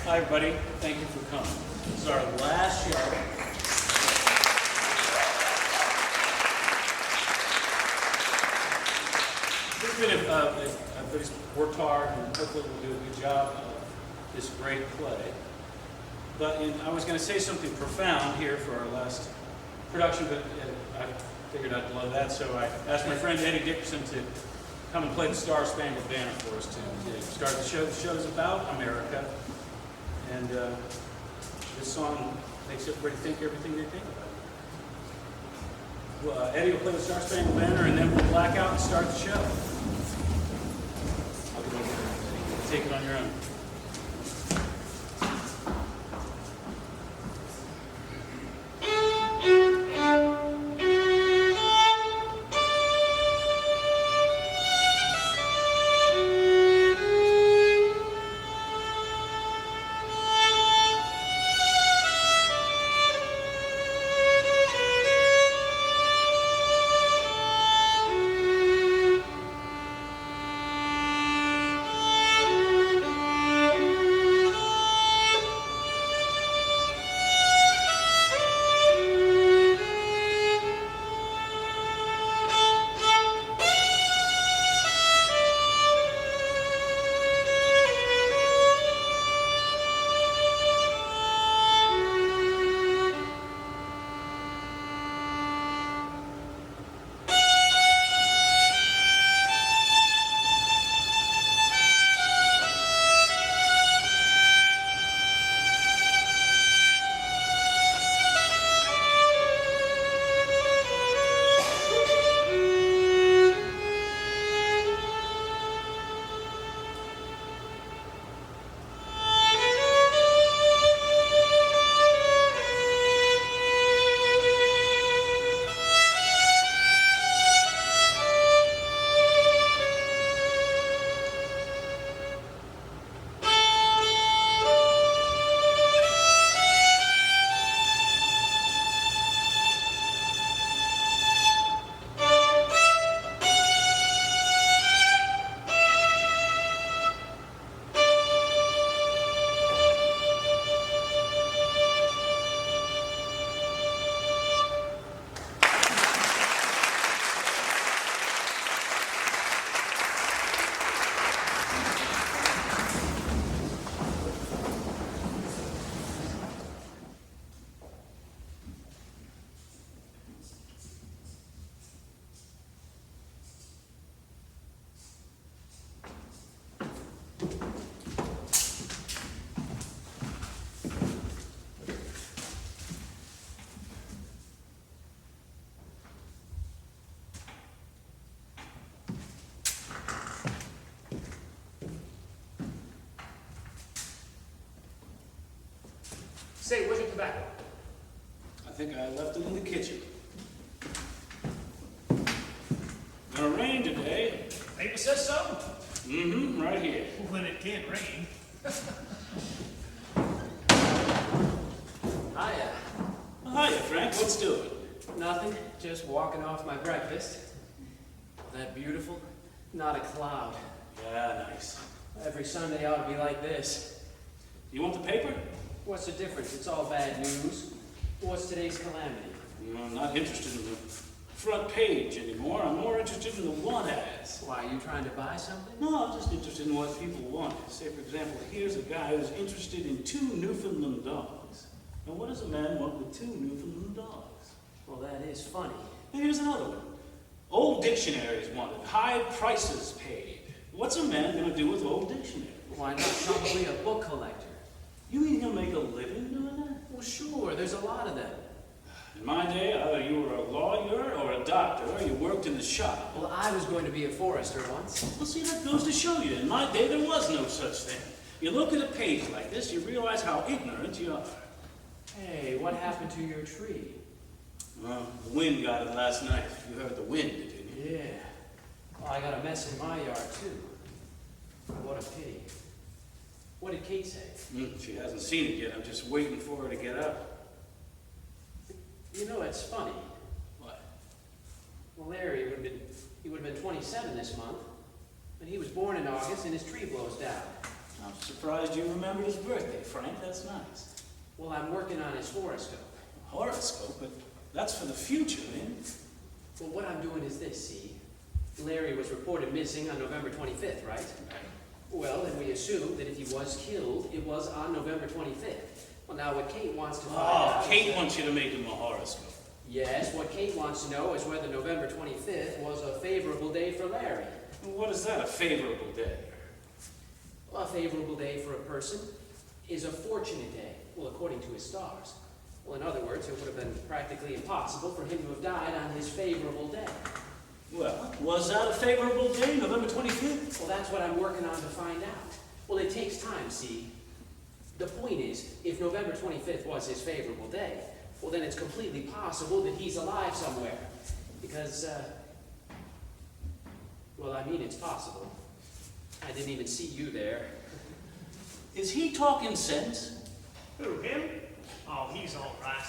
Hi, everybody. Thank you for coming. This is our last show. Everybody's worked hard, and hopefully we'll do a good job of this great play. But I was going to say something profound here for our last production, but I figured I'd blow that, so I asked my friend Eddie Dickerson to come and play the Star Spangled Banner for us to start the show. The show's about America, and this song makes everybody think everything they think about it. Well, Eddie will play the Star Spangled Banner, and then we'll black out and start the show. I'll get over there. Take it on your own. Say, where's your tobacco? I think I left it in the kitchen. Gonna rain today. Paper says so. Mm-hmm, right here. When it can't rain. Hiya. Hiya, Frank. What's doing? Nothing. Just walking off my breakfast. That beautiful? Not a cloud. Yeah, nice. Every Sunday ought to be like this. You want the paper? What's the difference? It's all bad news. What's today's calamity? I'm not interested in the front page anymore. I'm more interested in the want ads. Why, are you trying to buy something? No, I'm just interested in what people want. Say, for example, here's a guy who's interested in 2 Newfoundland dogs. Now, what does a man want with 2 Newfoundland dogs? Well, that is funny. And here's another one. Old dictionaries wanted. High prices paid. What's a man going to do with old dictionaries? Why not probably a book collector? You mean he'll make a living doing that? Well, sure, there's a lot of them. In my day, either you were a lawyer or a doctor, or you worked in the shop. Well, I was going to be a forester once. Well, see, that goes to show you. In my day, there was no such thing. You look at a page like this, you realize how ignorant you are. Hey, what happened to your tree? Well, the wind got it last night. You heard the wind, didn't you? Yeah. Well, I got a mess in my yard, too. What a pity. What did Kate say? She hasn't seen it yet. I'm just waiting for her to get up. You know, it's funny. What? Well, Larry he would have been 27 this month, but he was born in August and his tree blows down. I'm surprised you remembered his birthday, Frank. That's nice. Well, I'm working on his horoscope. Horoscope, but that's for the future, man. Well, what I'm doing is this, see? Larry was reported missing on November 25th, right? Well, then we assume that if he was killed, it was on November 25th. Well, now what Kate wants to find out... Kate wants you to make him a horoscope. Yes, what Kate wants to know is whether November 25th was a favorable day for Larry. What is that, a favorable day? Well, a favorable day for a person is a fortunate day, well, according to his stars. Well, in other words, it would have been practically impossible for him to have died on his favorable day. Well, was that a favorable day, November 25th? Well, that's what I'm working on to find out. Well, it takes time, see? The point is, if November 25th was his favorable day, well, then it's completely possible that he's alive somewhere. Because, well, I mean, it's possible. I didn't even see you there. Is he talking sense? Who, him? Oh, he's all right.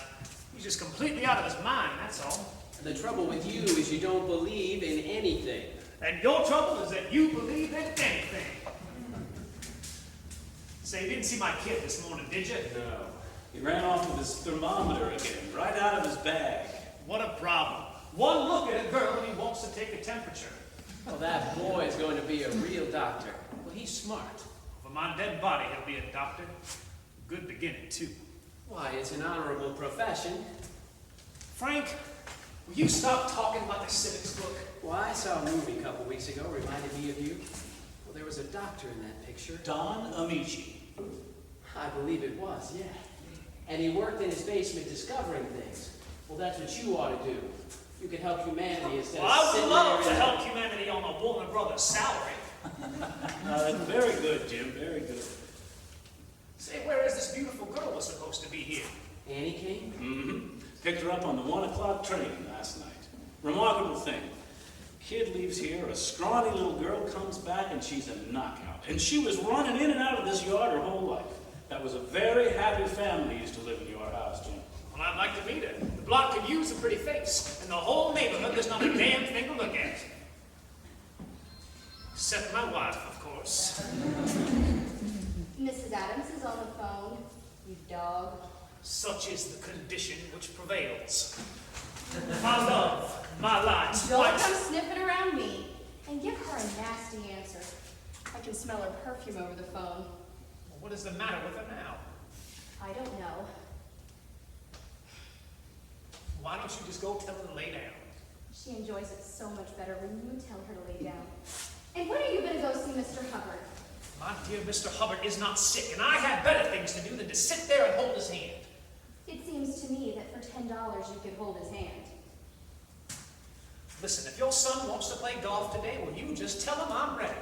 He's just completely out of his mind, that's all. The trouble with you is you don't believe in anything. And your trouble is that you believe in anything. Say, you didn't see my kid this morning, did you? No. He ran off with his thermometer again, right out of his bag. What a problem. One look at a girl and he wants to take a temperature. Well, that boy is going to be a real doctor. Well, he's smart. For my dead body, he'll be a doctor. Good beginning, too. Why, it's an honorable profession. Frank, will you stop talking about the civics book? Well, I saw a movie a couple weeks ago, reminded me of you. Well, there was a doctor in that picture. Don Amici. I believe it was, yeah. And he worked in his basement discovering things. Well, that's what you ought to do. You can help humanity instead Well, of I would sitting love to there help humanity on a Warner Brothers salary. Very good, Jim, very good. Say, where is this beautiful girl was supposed to be here? Annie came? Mm-hmm. Picked her up on the 1 o'clock train last night. Remarkable thing. Kid leaves here, a scrawny little girl comes back, and she's a knockout. And she was running in and out of this yard her whole life. That was a very happy family used to live in your house, Jim. Well, I'd like to meet her. The block could use a pretty face. And the whole neighborhood, there's not a damn thing to look at. Except my wife, of course. Mrs. Adams is on the phone, you dog. Such is the condition which prevails. My love, my light, Don't my... come sniffing around me and give her a nasty answer. I can smell her perfume over the phone. What is the matter with her now? I don't know. Why don't you just go tell her to lay down? She enjoys it so much better when you tell her to lay down. And when are you gonna go see Mr. Hubbard? My dear Mr. Hubbard is not sick, and I have better things to do than to sit there and hold his hand. It seems to me that for $10 you could hold his hand. Listen, if your son wants to play golf today, will you just tell him I'm ready?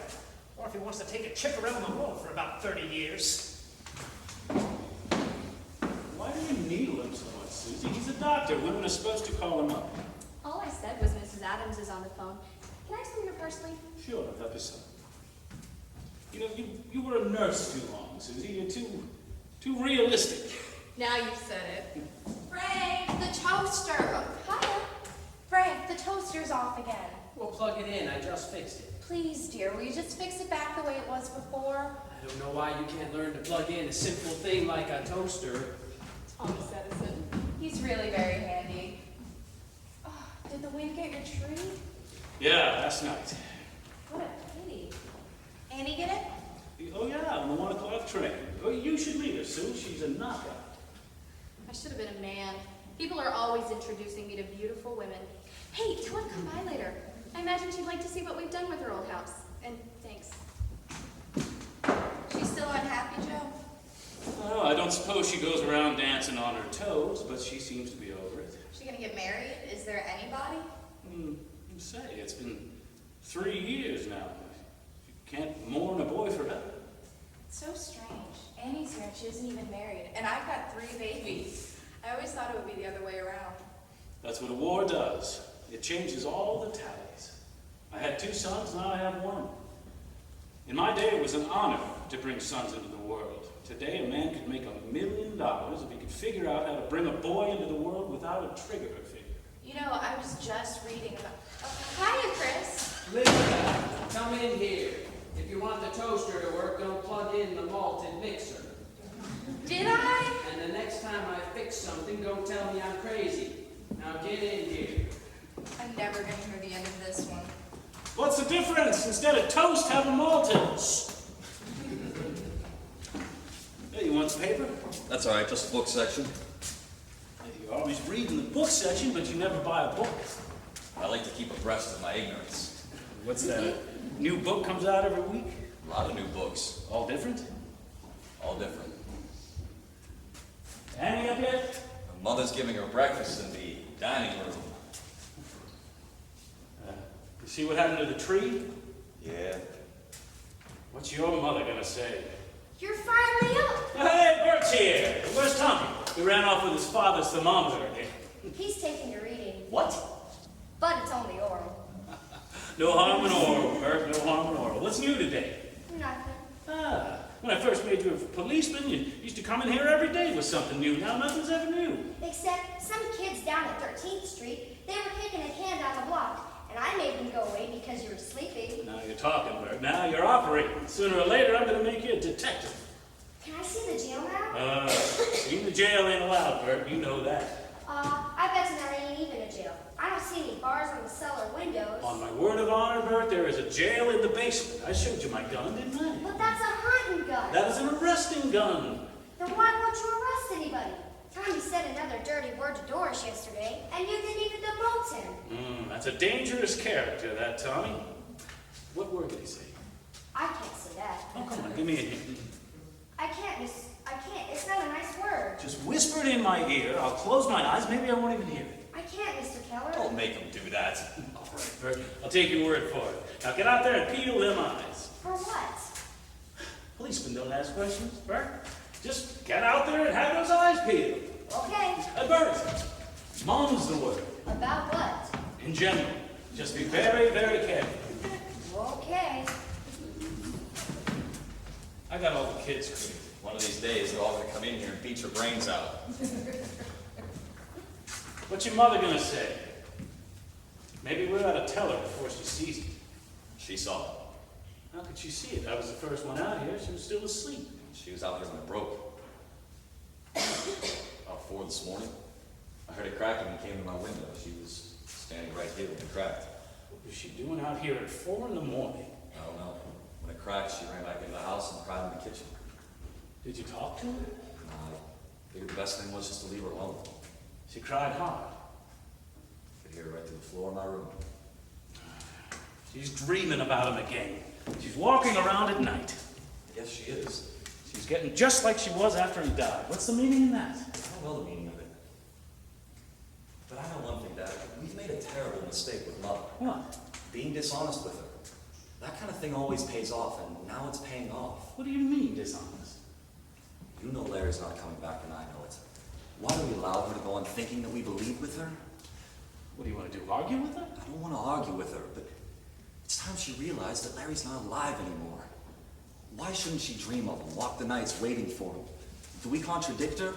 Or if he wants to take a trip around the world for about 30 years. Why do you needle him so much, Susie? He's a doctor. Women are supposed to call him up. All I said was Mrs. Adams is on the phone. Can I see your purse, please? Sure, help yourself. You know, you were a nurse too long, Susie. You're too realistic. Now you've said it. Frank, the toaster. Hiya. Frank, the toaster's off again. Well, plug it in. I just fixed it. Please, dear, will you just fix it back the way it was before? I don't know why you can't learn to plug in a simple thing like a toaster. Thomas Edison. He's really very handy. Oh, did the wind get your tree? Yeah, last night. What a pity. Annie get it? Oh, yeah, on the 1 o'clock train. Oh, you should meet her, Sue. She's a knockout. I should have been a man. People are always introducing me to beautiful women. Hey, tell her to come by later. I imagine she'd like to see what we've done with her old house. And thanks. She's still unhappy, Joe? Oh, I don't suppose she goes around dancing on her toes, but she seems to be over it. Is she gonna get married? Is there anybody? Say, it's been 3 years now. You can't mourn a boy forever. It's so strange. Annie's here and she isn't even married. And I've got 3 babies. I always thought it would be the other way around. That's what a war does. It changes all the tallies. I had 2 sons, now I have 1. In my day, it was an honor to bring sons into the world. Today, a man could make $1 million if he could figure out how to bring a boy into the world without a trigger finger. You know, I was just reading about... Oh, hiya, Chris. Linda, come in here. If you want the toaster to work, don't plug in the malted mixer. Did I? And the next time I fix something, don't tell me I'm crazy. Now get in here. I'm never gonna hear the end of this one. What's the difference? Instead of toast, have a malted. Hey, you want the paper? That's all right, just the book section. Hey, you're always reading the book section, but you never buy a book. I like to keep abreast of my ignorance. What's that? New book comes out every week? A lot of new books, All different? all different. Annie up yet? My mother's giving her breakfast in the dining room. You see what happened to the tree? Yeah. What's your mother gonna say? You're finally up. Hey, Bert's here. Where's Tommy? He ran off with his father's thermometer again. He's taking to reading, What? but it's only oral. No harm in oral, Bert. No harm in oral. What's new today? Nothing. Ah, when I first made you a policeman, you used to come in here every day with something new. Now nothing's ever new. Except some kids down at 13th Street, they were kicking a can down the block, and I made them go away because you were sleeping. Now you're talking, Bert. Now you're operating. Sooner or later, I'm going to make you a detective. Can I see the jail now? Being in the jail ain't allowed, Bert. You know that. I bet you there ain't even a jail. I don't see any bars on the cellar windows. On my word of honor, Bert, there is a jail in the basement. I showed you my gun, didn't I? But that's a hunting gun. That is an arresting gun. Then why won't you arrest anybody? Tommy said another dirty word to Doris yesterday, and you didn't even demote him. That's a dangerous character, that Tommy. What word did he say? I can't say that. Oh, come on, give me a hint. I can't, miss. I can't. It's not a nice word. Just whisper it in my ear. I'll close my eyes. Maybe I won't even hear it. I can't, Mr. Keller. Don't make him do that. All right, Bert. I'll take your word for it. Now get out there and peel them eyes. For what? Policemen don't ask questions, Bert. Just get out there and have those eyes peeled. Okay. Bert, mom's the word. About what? In general. Just be very, very careful. Okay. I got all the kids crazy. One of these days, they're all gonna come in here and beat your brains out. What's your mother gonna say? Maybe we ought to tell her before she sees it. She saw it. How could she see it? I was the first one out here. She was still asleep. She was out there when it broke. About 4 this morning. I heard it cracking and came to my window. She was standing right here when it cracked. What was she doing out here at 4 in the morning? I don't know. When it cracked, she ran back into the house and cried in the kitchen. Did you talk to her? I figured the best thing was just to leave her alone. She cried hard. Could hear her right through the floor of my room. She's dreaming about him again. She's walking around at night. Yes, she is. She's getting just like she was after he died. What's the meaning in that? I don't know the meaning of it. But I know one thing, Dad. We've made a terrible mistake with Mother. What? Being dishonest with her. That kind of thing always pays off, and now it's paying off. What do you mean, dishonest? You know Larry's not coming back, and I know it. Why do we allow her to go on thinking that we believe with her? What do you want to do, argue with her? I don't want to argue with her, but it's time she realized that Larry's not alive anymore. Why shouldn't she dream of him, walk the nights waiting for him? Do we contradict her?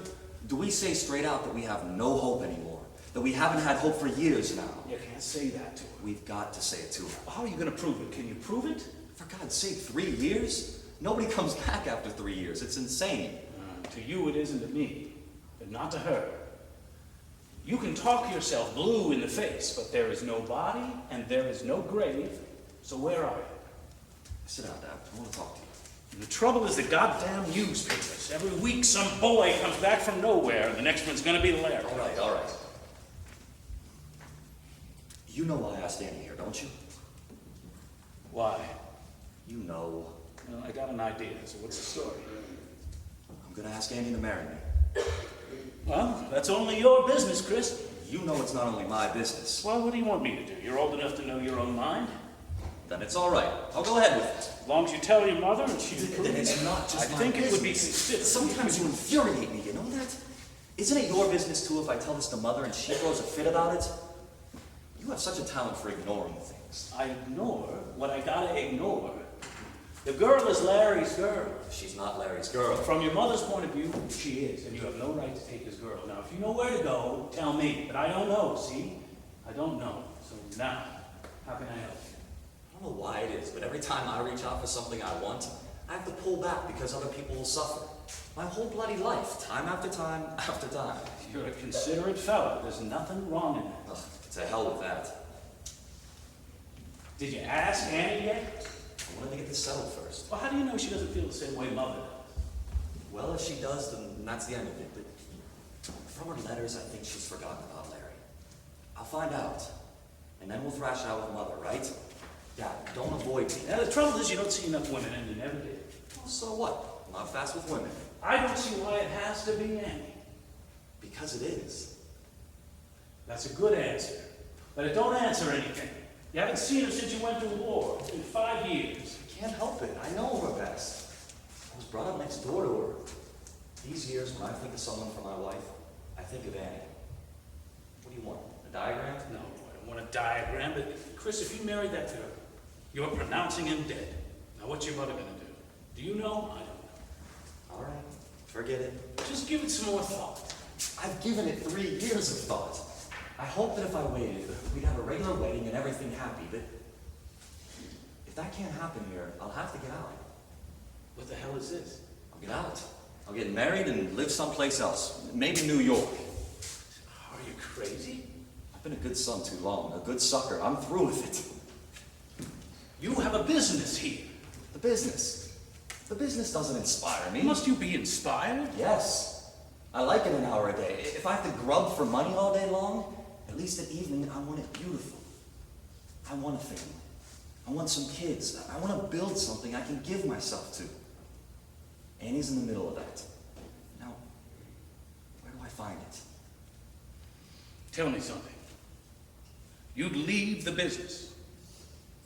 Do we say straight out that we have no hope anymore? That we haven't had hope for years now? You can't say that to her. We've got to say it to her. How are you going to prove it? Can you prove it? For God's sake, 3 years? Nobody comes back after 3 years. It's insane. To you it isn't to me, but not to her. You can talk yourself blue in the face, but there is no body and there is no grave, so where are you? Sit down, Dad. I want to talk to you. And the trouble is the goddamn newspapers. Every week some boy comes back from nowhere, and the next one's gonna be Larry. All right, all right. You know why I asked Annie here, don't you? Why? You know. Well, I got an idea, so what's the story? I'm gonna ask Annie to marry me. Well, that's only your business, Chris. You know it's not only my business. Well, what do you want me to do? You're old enough to know your own mind. Then it's all right. I'll go ahead with it. As long as you tell your mother and she Then approves. it's not just I my think it would be business. considered. Sometimes you infuriate me, you know that? Isn't it your business too if I tell this to Mother and she throws a fit about it? You have such a talent for ignoring things. I ignore what I gotta ignore. The girl is Larry's girl. She's not Larry's girl. From your mother's point of view, she is, and you have no right to take his girl. Now, if you know where to go, tell me. But I don't know, see? I don't know. So now, how can I help you? don't know why it is, but every time I reach out for something I want, I have to pull back because other people will suffer. My whole bloody life, time after time after time. You're a considerate fellow. There's nothing wrong in that. Ugh, to hell with that. Did you ask Annie yet? I wanted to get this settled first. Well, how do you know she doesn't feel the same way Mother does? Well, if she does, then that's the end of it. But from her letters, I think she's forgotten about Larry. I'll find out. And then we'll thrash it out with Mother, right? Dad, don't avoid me. Now, the trouble is you don't see enough women, and you never did. Well, so what? I'm not fast with women. I don't see why it has to be Annie. Because it is. That's a good answer. But it don't answer anything. You haven't seen her since you went to war in 5 years. I can't help it. I know her best. I was brought up next door to her. These years, when I think of someone for my wife, I think of Annie. What do you want? A diagram? No, I don't want a diagram, but Chris, if you married that girl, you're pronouncing him dead. Now, what's your mother gonna do? Do you know? I don't know. All right. Forget it. Just give it some more thought. I've given it 3 years of thought. I hope that if I waited, we'd have a regular wedding and everything happy, but if that can't happen here, I'll have to get out. What the hell is this? I'll get out. I'll get married and live someplace else. Maybe New York. Are you crazy? I've been a good son too long, a good sucker. I'm through with it. You have a business here. The business. The business doesn't inspire me. Must you be inspired? Yes. I like it an hour a day. If I have to grub for money all day long, at least at evening, I want it beautiful. I want a family. I want some kids. I want to build something I can give myself to. Annie's in the middle of that. Now, where do I find it? Tell me something. You'd leave the business.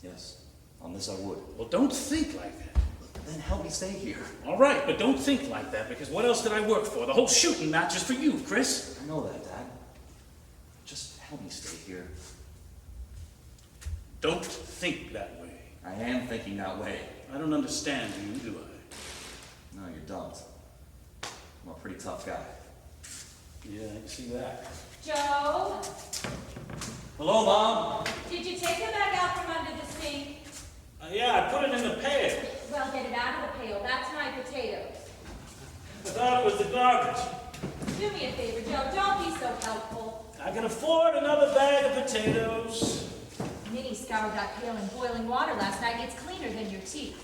Yes, on this I would. Well, don't think like that. Then help me stay here. All right, but don't think like that, because what else did I work for? The whole shooting match is for you, Chris. I know that, Dad. Just help me stay here. Don't think that way. I am thinking that way. I don't understand you, do I? No, you don't. I'm a pretty tough guy. Yeah, I can see that. Joe, Hello, Mom. did you take the bag out from under the sink? Yeah, I put it in the pail. Well, get it out of the pail. That's my potato. I thought it was the garbage. Do me a favor, Joe. Don't be so helpful. I can afford another bag of potatoes. Minnie scoured that pail in boiling water last night. It's cleaner than your teeth.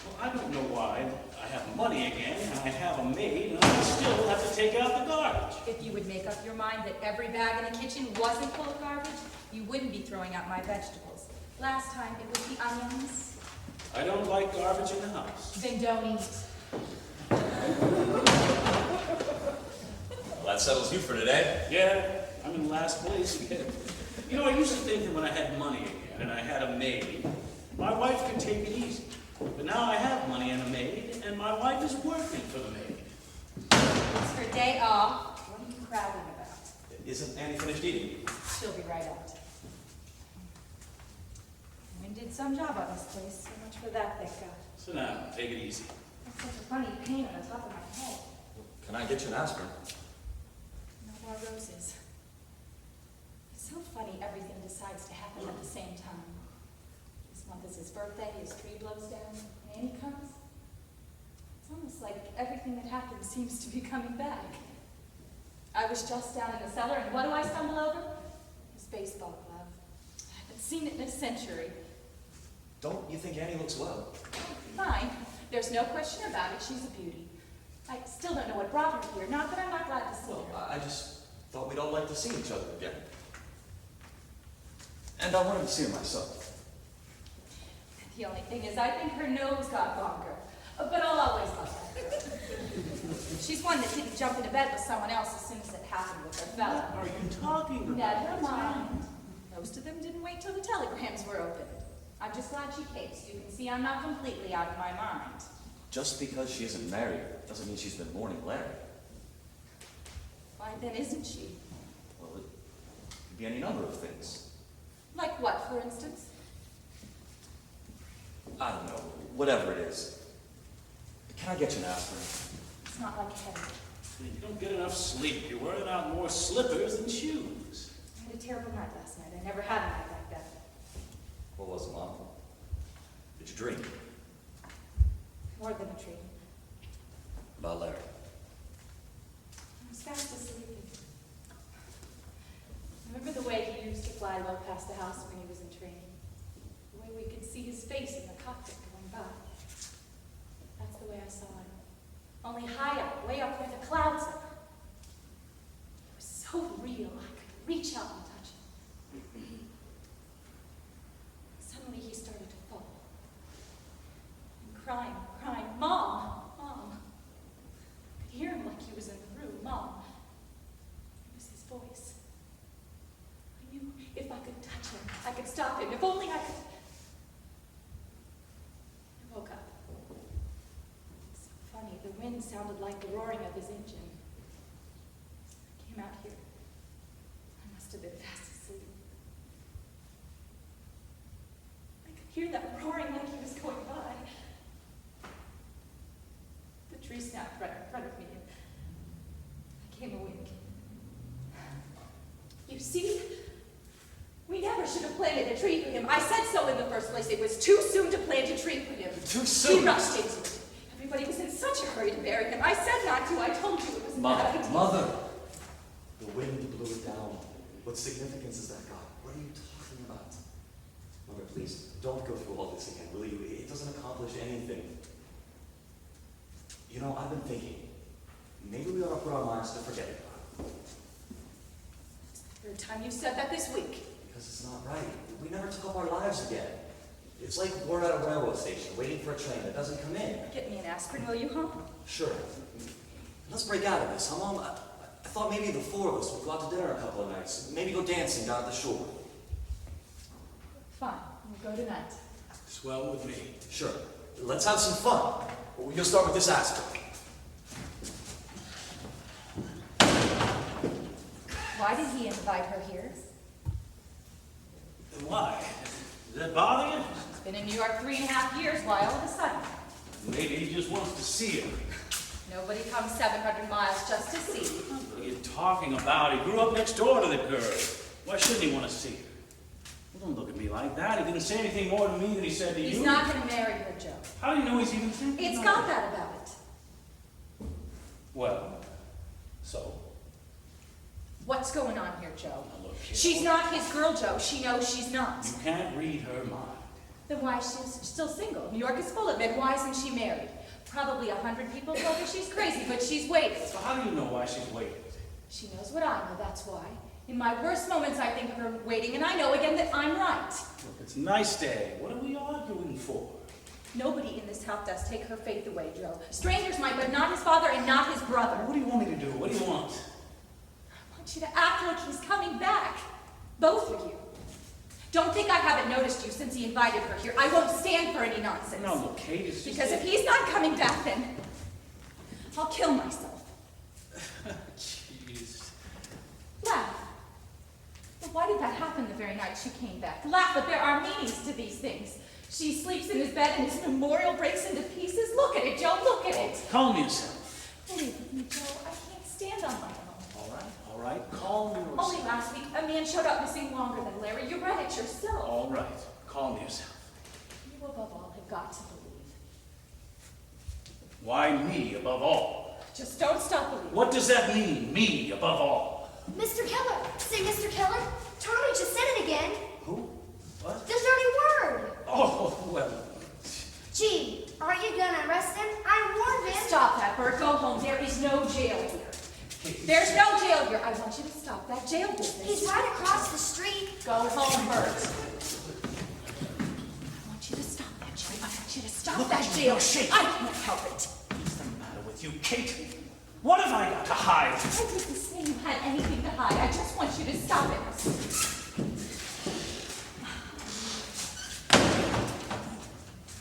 Well, I don't know why. I have money again, and I have a maid, and I still have to take out the garbage. If you would make up your mind that every bag in the kitchen wasn't full of garbage, you wouldn't be throwing out my vegetables. Last time it was the onions. I don't like garbage in the house. Then don't eat. Well, that settles you for today. Yeah, I'm in last place again. You know, I used to think that when I had money again, and I had a maid, my wife could take it easy. But now I have money and a maid, and my wife is working for the maid. It's her day off. What are you crowding about? Isn't Annie finished eating? She'll be right out. Wynn did some job on this place. So much for that, thank God. So now, take it easy. That's such a funny pain on the top of my head. Can I get you an aspirin? No more roses. It's so funny everything decides to happen at the same time. This month is his birthday, his tree blows down, Annie comes. It's almost like everything that happened seems to be coming back. I was just down in the cellar, and what do I stumble over? His baseball glove. I haven't seen it in a century. Don't you think Annie looks well? Fine. There's no question about it. She's a beauty. I still don't know what brought her here. Not that I'm not glad to see Well, her. I just thought we'd all like to see each other again. And I wanted to see her myself. The only thing is, I think her nose got longer. But I'll always love that girl. She's one that didn't jump into bed with someone else as soon as it happened with her fella. What are you talking about? Never mind. Most of them didn't wait till the telegrams were opened. I'm just glad she came, so you can see I'm not completely out of my mind. Just because she isn't married doesn't mean she's been mourning Larry. Why then isn't she? Well, it could be any number of things. Like what, for instance? I don't know, whatever it is. Can I get you an aspirin? It's not like headache. You don't get enough sleep. You're wearing out more slippers than shoes. I had a terrible night last night. I never had a night like that. What was it, Mom? dream? More than a dream. About Larry. I was fast asleep. Remember the way he used to fly low past the house when he was in training? The way we could see his face in the cockpit going by. That's the way I saw him. Only high up, way up where the clouds are. It was so real, I could reach out and touch him. Suddenly he started to fall. And crying, Mom! Mom! I could hear him like he was in the room. Mom! It was his voice. I knew if I could touch him, I could stop him. If only I could. I woke up. So funny, the wind sounded like the roaring of his engine. I came out here. I must have been fast asleep. I could hear that roaring like he was going by. The tree snapped right in front of me, and I came awake. You see? We never should have planted a tree for him. I said so in the first place. It was too soon to plant a tree for him. Too soon? He rushed into it. Everybody was in such a hurry to bury him. I said not to. I told you it was a bad idea. Mother! The wind blew it down. What significance has that got? What are you talking about? Mother, please, don't go through all this again, will you? It doesn't accomplish anything. You know, I've been thinking, maybe we ought to put our minds to forget it. Third time you said that this week. Because it's not right. We never took up our lives again. It's like we're at a railroad station waiting for a train that doesn't come in. Get me an aspirin, will you, huh? Sure. Let's break out of this, huh, Mom? I thought maybe the four of us would go out to dinner a couple of nights. Maybe go dancing down at the shore. Fine. We'll go tonight. Swell with me. Sure. Let's have some fun. You'll start with this aspirin. Why did he invite her here? Why? Does that bother you? He's been in New York 3.5 years. Why all of a sudden? Maybe he just wants to see her. Nobody comes 700 miles just to see. What are you talking about? He grew up next door to the girl. Why shouldn't he want to see her? Well, don't look at me like that. He didn't say anything more to me than he said to you. He's not going to marry her, Joe. How do you know he's even thinking It's of got it? that about it. Well, so? What's going on here, Joe? Now look, kid, She's not his girl, Joe. She knows she's not. You can't read her mind. Then why is she still single? New York is full of men. Why isn't she married? Probably 100 people told her she's crazy, but she's waiting. So how do you know why she's waiting? She knows what I know, that's why. In my worst moments, I think of her waiting, and I know again that I'm right. Look, it's a nice day. What are we arguing for? Nobody in this house does take her faith away, Joe. Strangers might, but not his father and not his brother. What do you want me to do? What do you want? I want you to act like he's coming back. Both of you. Don't think I haven't noticed you since he invited her here. I won't stand for any nonsense. No, look, Kate, it's just... Because if he's not coming back, then I'll kill myself. Jeez. Laugh. But why did that happen the very night she came back? Laugh, but there are meanings to these things. She sleeps in his bed and his memorial breaks into pieces. Look at it, Joe, look at it. Calm yourself. Believe me, Joe, I can't stand on my own. All right, calm yourself. Only last week, a man showed up missing longer than Larry. You read it yourself. All right, calm yourself. You above all have got to believe. Why me above all? Just don't stop believing. What does that mean, me above all? Mr. Keller! Say, Mr. Keller, Tommy just said it again. Who? What? The dirty word! Oh, well, Gee, aren't you gonna arrest him? I warned him. Stop that, Bert. Go home. There is no jail here. There's no jail here. I want you to stop that jail business. He's right across the street. Go home, Bert. I want you to stop that jail. I want you to stop Look that at you, jail. you're shaking. I can't help it. what's the matter with you, Kate? What have I got to hide? I didn't say you had anything to hide. I just want you to stop it.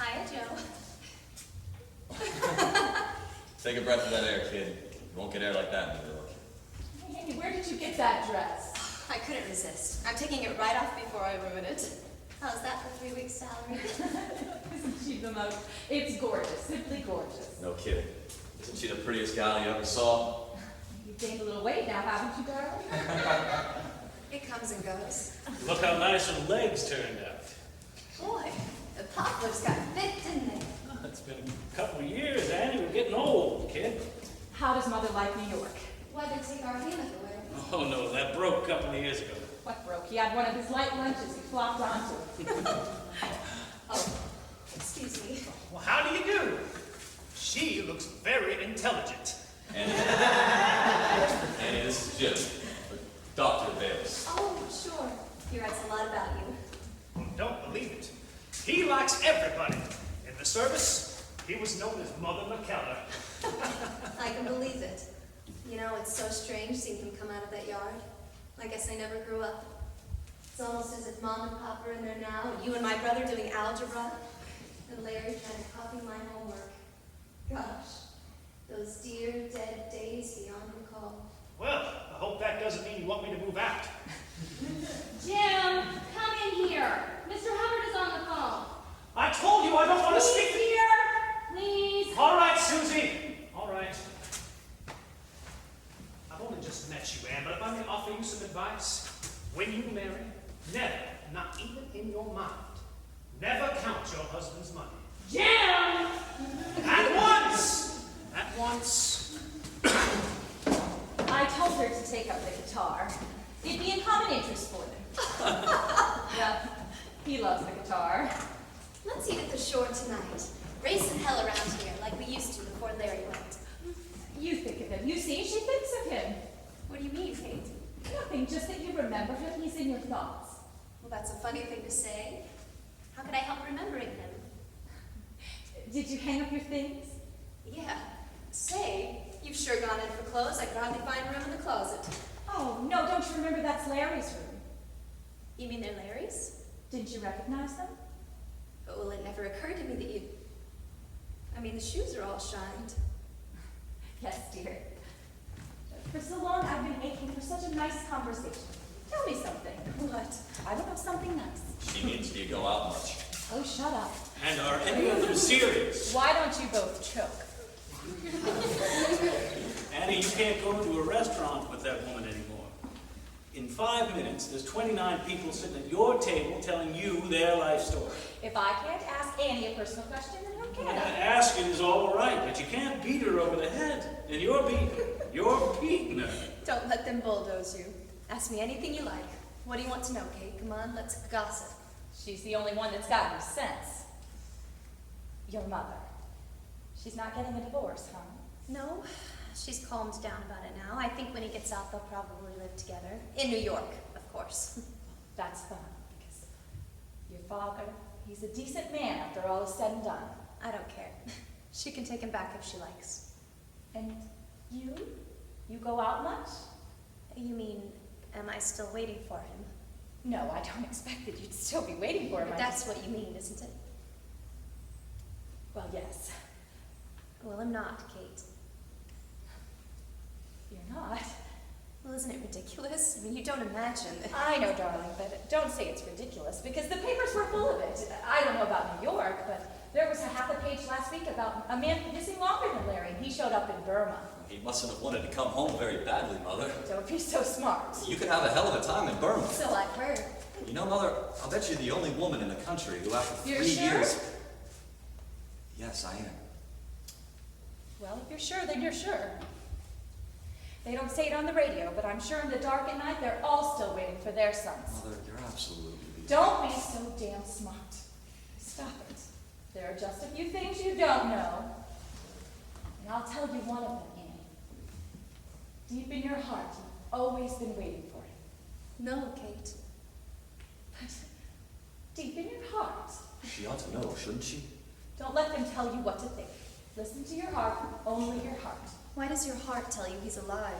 Hiya, Joe. Take a breath of that air, kid. You won't get air like that in New York. Hey, where did you get that dress? I couldn't resist. I'm taking it right off before I ruin it. How's that for 3 weeks' salary? Isn't she the most? It's gorgeous. Simply gorgeous. No kidding. Isn't she the prettiest gal you ever saw? You've gained a little weight now, haven't you, darling? It comes and goes. Look how nice her legs turned out. Boy, the Poplars got fit, didn't they? It's been a couple of years, Annie. We're getting old, kid. How does Mother like New York? Why'd they take our hammock away? Oh, no, that broke a couple of years ago. What broke? He had one of his light lunches he flopped onto. Oh, excuse me. Well, how do you do? She looks very intelligent. Annie, this is Jim, Dr. Bales. Oh, sure. He writes a lot about you. Well, don't believe it. He likes everybody. In the service, he was known as Mother McKellar. I can believe it. You know, it's so strange seeing him come out of that yard. I guess I never grew up. It's almost as if Mom and Pop are in there now, and you and my brother doing algebra, and Larry trying to copy my homework. Gosh, those dear dead days beyond recall. Well, I hope that doesn't mean you want me to move out. Jim, come in here. Mr. Hubbard is on the phone. I told you I don't want to Please, speak to you. dear. Please. All right, Susie. All right. I've only just met you, Anne, but if I may offer you some advice, when you marry, never, not even in your mind, never count your husband's money. Jim! At once! At once. I told her to take up the guitar. It'd be in common interest for them. Yeah, he loves the guitar. Let's eat at the shore tonight. Racing hell around here like we used to before Larry went. You think of him. You see, she thinks of him. What do you mean, Kate? Nothing, just that you remember him. He's in your thoughts. Well, that's a funny thing to say. How could I help remembering him? Did you hang up your things? Yeah. Say, you've sure gone in for clothes. I could hardly find room in the closet. Oh, no, don't you remember that's Larry's room? You mean they're Larry's? Didn't you recognize them? But well, it never occurred to me that you... I mean, the shoes are all shined. Yes, dear. For so long, I've been aching for such a nice conversation. Tell me something. What? I would have something nice. She means do you go out much? Oh, shut up. And are any of them serious? Why don't you both choke? Annie, you can't go into a restaurant with that woman anymore. In 5 minutes, there's 29 people sitting at your table telling you their life story. If I can't ask Annie a personal question, then who can I? Asking is all right, but you can't beat her over the head. And you're beating her. Don't let them bulldoze you. Ask me anything you like. What do you want to know, Kate? Come on, let's gossip. She's the only one that's got any sense. Your mother. She's not getting a divorce, huh? No, she's calmed down about it now. I think when he gets out, they'll probably live together. In New York, of course. That's fun, because your father, he's a decent man after all is said and done. I don't care. She can take him back if she likes. And you? You go out much? You mean, am I still waiting for him? No, I don't expect that you'd still be waiting for him. That's what you mean, isn't it? Well, yes. Well, I'm not, Kate. You're not. Well, isn't it ridiculous? I mean, you don't imagine that... I know, darling, but don't say it's ridiculous, because the papers were full of it. I don't know about New York, but there was a half a page last week about a man missing longer than Larry. He showed up in Burma. He mustn't have wanted to come home very badly, Mother. Don't be so smart. You could have a hell of a time in Burma. So I've heard. You know, Mother, I'll bet you're the only woman in the country who after 3 You're sure? years... Yes, I am. Well, if you're sure, then you're sure. They don't say it on the radio, but I'm sure in the dark at night they're all still waiting for their sons. Mother, you're absolutely... Don't be so damn smart. Stop it. There are just a few things you don't know. And I'll tell you one of them, Annie. Deep in your heart, you've always been waiting for him. No, Kate. But deep in your heart, She ought to know, shouldn't she? don't let them tell you what to think. Listen to your heart, only your heart. Why does your heart tell you he's alive?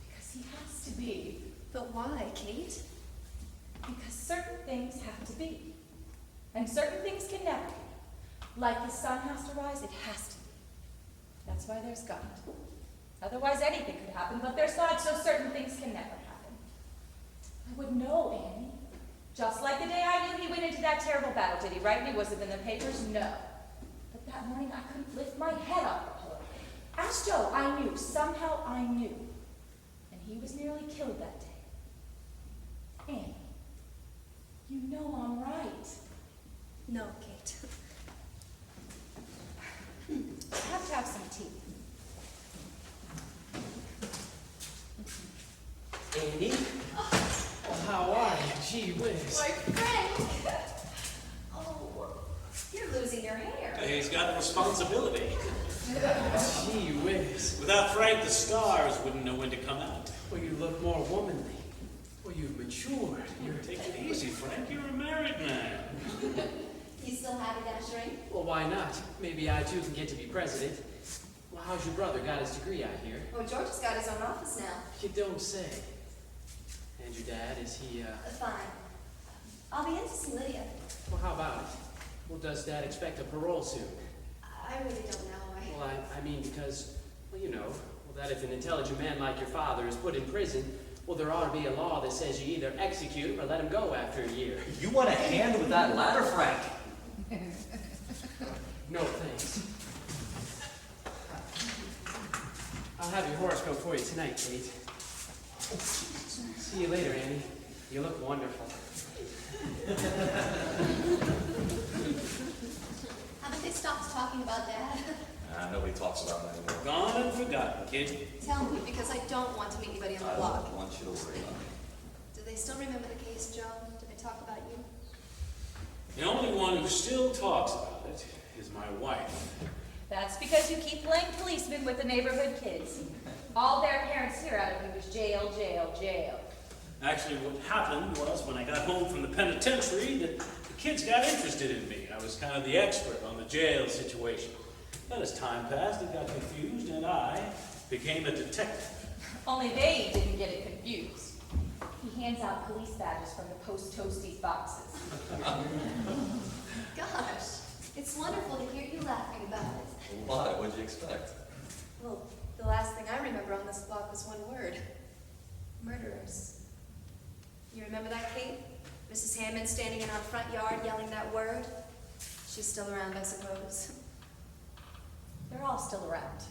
Because he has to be. But why, Kate? Because certain things have to be. And certain things can never be. Like the sun has to rise, it has to be. That's why there's God. Otherwise anything could happen, but there's God, so certain things can never happen. I would know, Annie. Just like the day I knew he went into that terrible battle. Did he write me? Was it in the papers? No. But that morning I couldn't lift my head off the pillow. Ask Joe. I knew. Somehow I knew. And he was nearly killed that day. Annie, you know I'm right. No, Kate. I have to have some tea. Andy? Oh, how are you? Gee whiz. Why, Frank! Oh, you're losing your hair. He's got a responsibility. Gee whiz. Without Frank, the stars wouldn't know when to come out. Well, you look more womanly. Well, you've matured. Take it easy, Frank. You're a married man. You still happy that shrink? Well, why not? Maybe I too can get to be president. Well, how's your brother? Got his degree, I hear. Oh, George has got his own office now. You don't say. And your dad, is he, Fine. I'll be in to see Lydia. Well, how about it? Well, does Dad expect a parole soon? I really don't know. Well, I mean, because, well, you know, well, that if an intelligent man like your father is put in prison, well, there ought to be a law that says you either execute him or let him go after a year. You want a hand with that ladder, Frank? No, thanks. I'll have your horoscope for you tonight, Kate. See you later, Annie. You look wonderful. Haven't they stopped talking about Dad? Nobody talks about that anymore. Gone and forgotten, kid. Tell me, because I don't want to meet anybody on the I block. don't want you to worry about it. Do they still remember the case, Joe? Do they talk about you? The only one who still talks about it is my wife. That's because you keep playing policeman with the neighborhood kids. All their parents hear out of you is jail, jail, jail. Actually, what happened was when I got home from the penitentiary, the kids got interested in me. I was kind of the expert on the jail situation. But as time passed, it got confused, and I became a detective. Only they didn't get it confused. He hands out police badges from the Post Toasties boxes. Gosh, it's wonderful to hear you laughing about it. Why? What'd you expect? Well, the last thing I remember on this block was one word. Murderers. You remember that, Kate? Mrs. Hammond standing in our front yard yelling that word? She's still around, I suppose. They're all still around.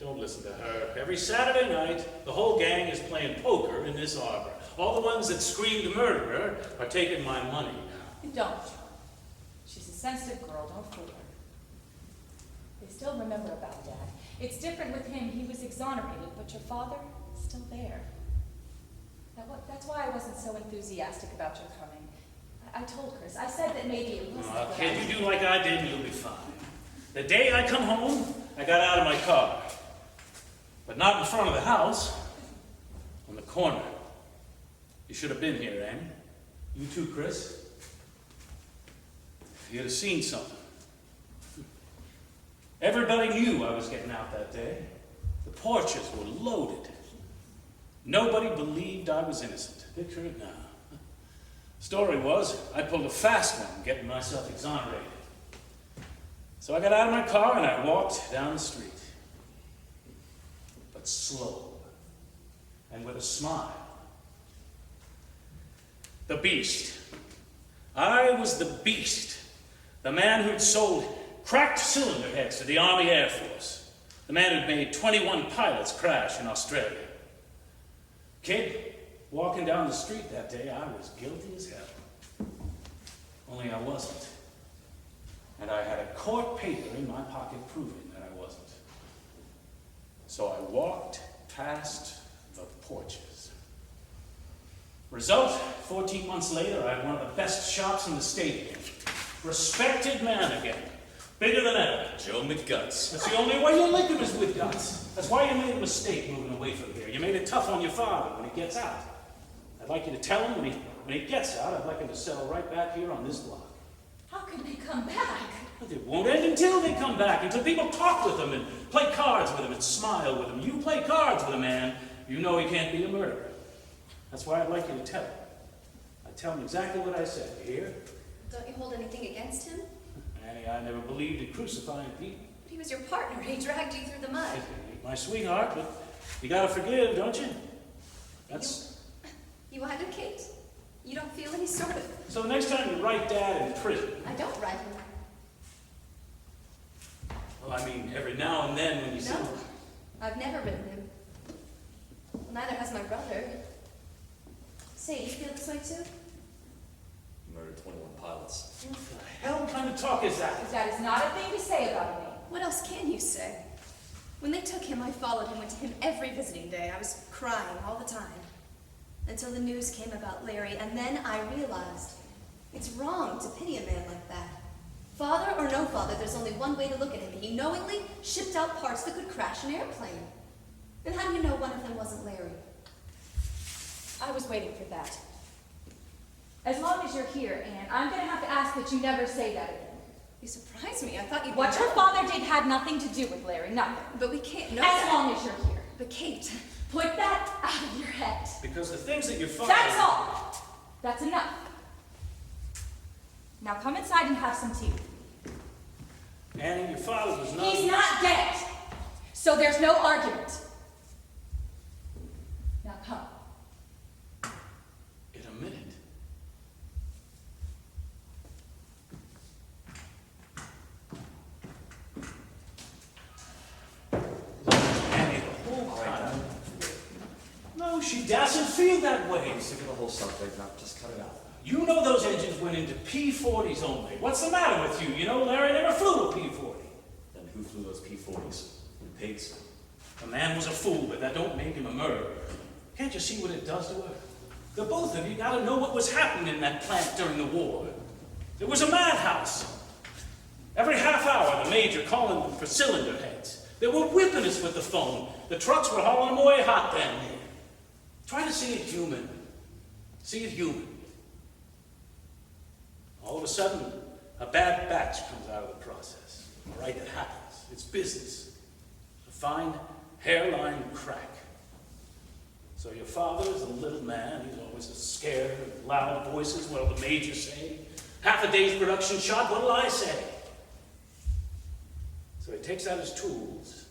Don't listen to her. Every Saturday night, the whole gang is playing poker in this arbor. All the ones that screamed murderer are taking my money now. Don't. She's a sensitive girl. Don't fool her. They still remember about Dad. It's different with him. He was exonerated, but your father is still there. That's why I wasn't so enthusiastic about your coming. I told Chris. I said that maybe it wasn't. Oh, kid, you do like I did and you'll be fine. The day I come home, I got out of my car. But not in front of the house. On the corner. You should have been here, Annie. You too, Chris. You'd have seen something. Everybody knew I was getting out that day. The porches were loaded. Nobody believed I was innocent. Picture it now. Story was, I pulled a fast one, getting myself exonerated. So I got out of my car and I walked down the street. But slow. And with a smile. The Beast. I was the Beast. The man who'd sold cracked cylinder heads to the Army Air Force. The man who'd made 21 pilots crash in Australia. Kid, walking down the street that day, I was guilty as hell. Only I wasn't. And I had a court paper in my pocket proving that I wasn't. So I walked past the porches. Result, 14 months later, I had one of the best shops in the state again. Respected man again. Bigger than ever. Joe McGuts. That's the only way you lick him is with guts. That's why you made a mistake moving away from here. You made it tough on your father when he gets out. I'd like you to tell him when he gets out, I'd like him to settle right back here on this block. How can they come back? But it won't end until they come back, until people talk with them and play cards with him and smile with him. You play cards with a man, you know he can't be a murderer. That's why I'd like you to tell him. I'd tell him exactly what I said. You hear? Don't you hold anything against him? Annie, I never believed in crucifying people. But he was your partner. He dragged you through the mud. My sweetheart, but you gotta forgive, don't you? That's... You either, Kate? You don't feel any sort of... So the next time you write Dad in prison... I don't write him. Well, I mean, every now and then when you see... No, I've never written him. Well, neither has my brother. Say, do you feel this way too? Murdered 21 pilots. What the hell kind talk is that? That is not a thing to say about me. What else can you say? When they took him, I followed him, went to him every visiting day. I was crying all the time. Until the news came about Larry, and then I realized it's wrong to pity a man like that. Father or no father, there's only one way to look at him. He knowingly shipped out parts that could crash an airplane. Then how do you know one of them wasn't Larry? I was waiting for that. As long as you're here, Anne, I'm going to have to ask that you never say that again. You surprised me. I thought you'd What be your mad. father did had nothing to do with Larry, nothing. But we can't know As that. long as you're here. But Kate, Put that out of your head. Because the things that your father... That's all. That's enough. Now come inside and have some tea. Annie, your father was not... He's not dead. So there's no argument. Now come. In a minute. Look, Annie, the whole time... No, she doesn't feel that way. I'm sick of the whole subject now. Just cut it out. You know those engines went into P-40s only. What's the matter with you? You know Larry never flew a P-40. Then who flew those P-40s? The pigs? The man was a fool, but that don't make him a murderer. Can't you see what it does to her? The both of you gotta know what was happening in that plant during the war. It was a madhouse. Every half hour, the major calling them for cylinder heads. They were whipping us with the phone. The trucks were hauling them away hot then. Try to see it human. See it human. All of a sudden, a bad batch comes out of the process. All right, that happens. It's business. A fine hairline crack. So your father is a little man. He's always scared of loud voices. What'll the major say? Half a day's production shot. What'll I say? So he takes out his tools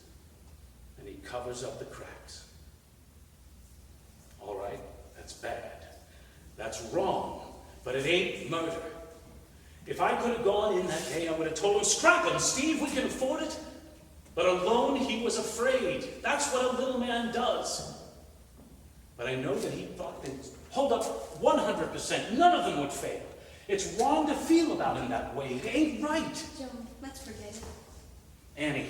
and he covers up the cracks. All right, that's bad. That's wrong. But it ain't murder. If I could have gone in that day, I would have told him, scrap him, Steve, we can afford it. But alone, he was afraid. That's what a little man does. But I know that he thought they'd hold up 100%. None of them would fail. It's wrong to feel about him that way. It ain't right. Joe, let's forget it. Annie,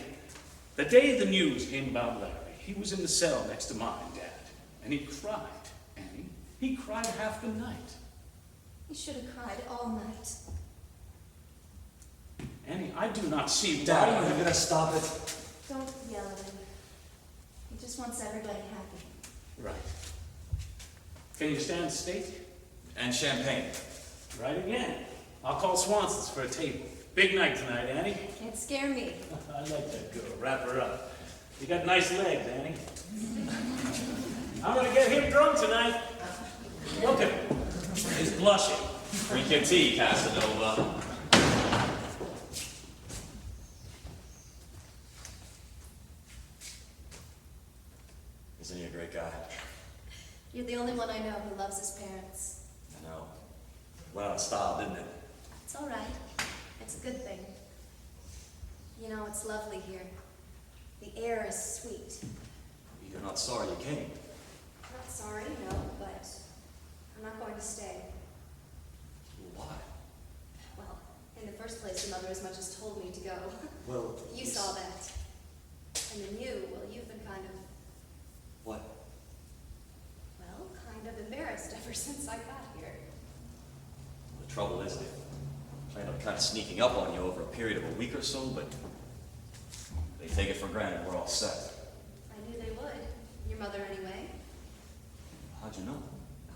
the day the news came about Larry, he was in the cell next to mine, Dad. And he cried, Annie. He cried half the night. You should have cried all night. Annie, I do not see Dad, why are you you... gonna stop it? Don't yell at him. He just wants everybody happy. Right. Can you stand steak? And champagne. Right again. I'll call Swanson's for a table. Big night tonight, Annie. Can't scare me. I like that girl. Wrap her up. You got nice legs, Annie. I'm gonna get him drunk tonight. Look at him. He's blushing. Drink your tea, Casanova. Isn't he a great guy? You're the only one I know who loves his parents. I know. Went out of style, didn't it? It's all right. It's a good thing. You know, it's lovely here. The air is sweet. You're not sorry you came. I'm not sorry, no, but I'm not going to stay. Why? Well, in the first place, your mother as much as told me to go. Well, You saw that. And then you've been kind of, What? well, kind of embarrassed ever since I got here. The trouble is they planned on kind of sneaking up on you over a period of a week or so, but they take it for granted we're all set. I knew they would. Your mother anyway. How'd you know?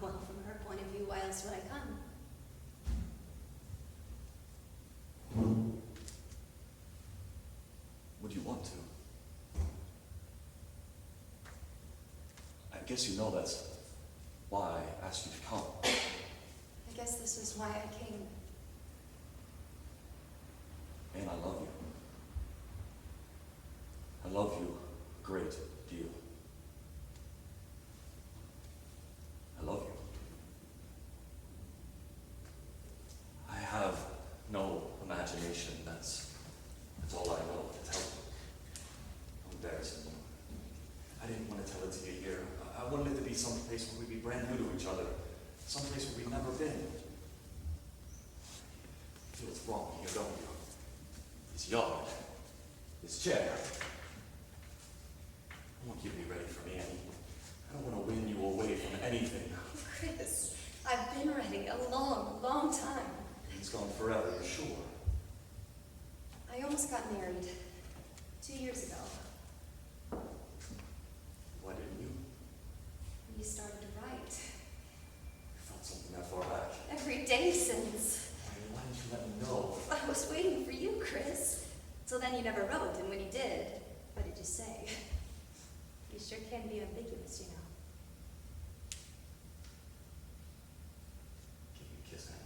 Well, from her point of view, why else would I come? Would you want to? I guess you know that's why I asked you to come. I guess this is why I came. And I love you. I love you a great deal. I love you. I have no imagination. That's all I know to tell you. I'm embarrassing you. I didn't want to tell it to you here. I wanted it to be some place where we'd be brand new to each other. Some place where we've never been. You feel it's wrong here, don't you? this yard, this chair. I want you to be ready for me, Annie. I don't want to win you away from anything. Chris, I've been ready a long, long time. It's gone forever, you're sure. I almost got married 2 years ago. Why didn't you? You started to write. I felt something that far back. Every day since. Why didn't you let me know? I was waiting for you, Chris. So then you never wrote, and when you did, what did you say? You sure can be ambiguous, you know. Give me a kiss, Annie.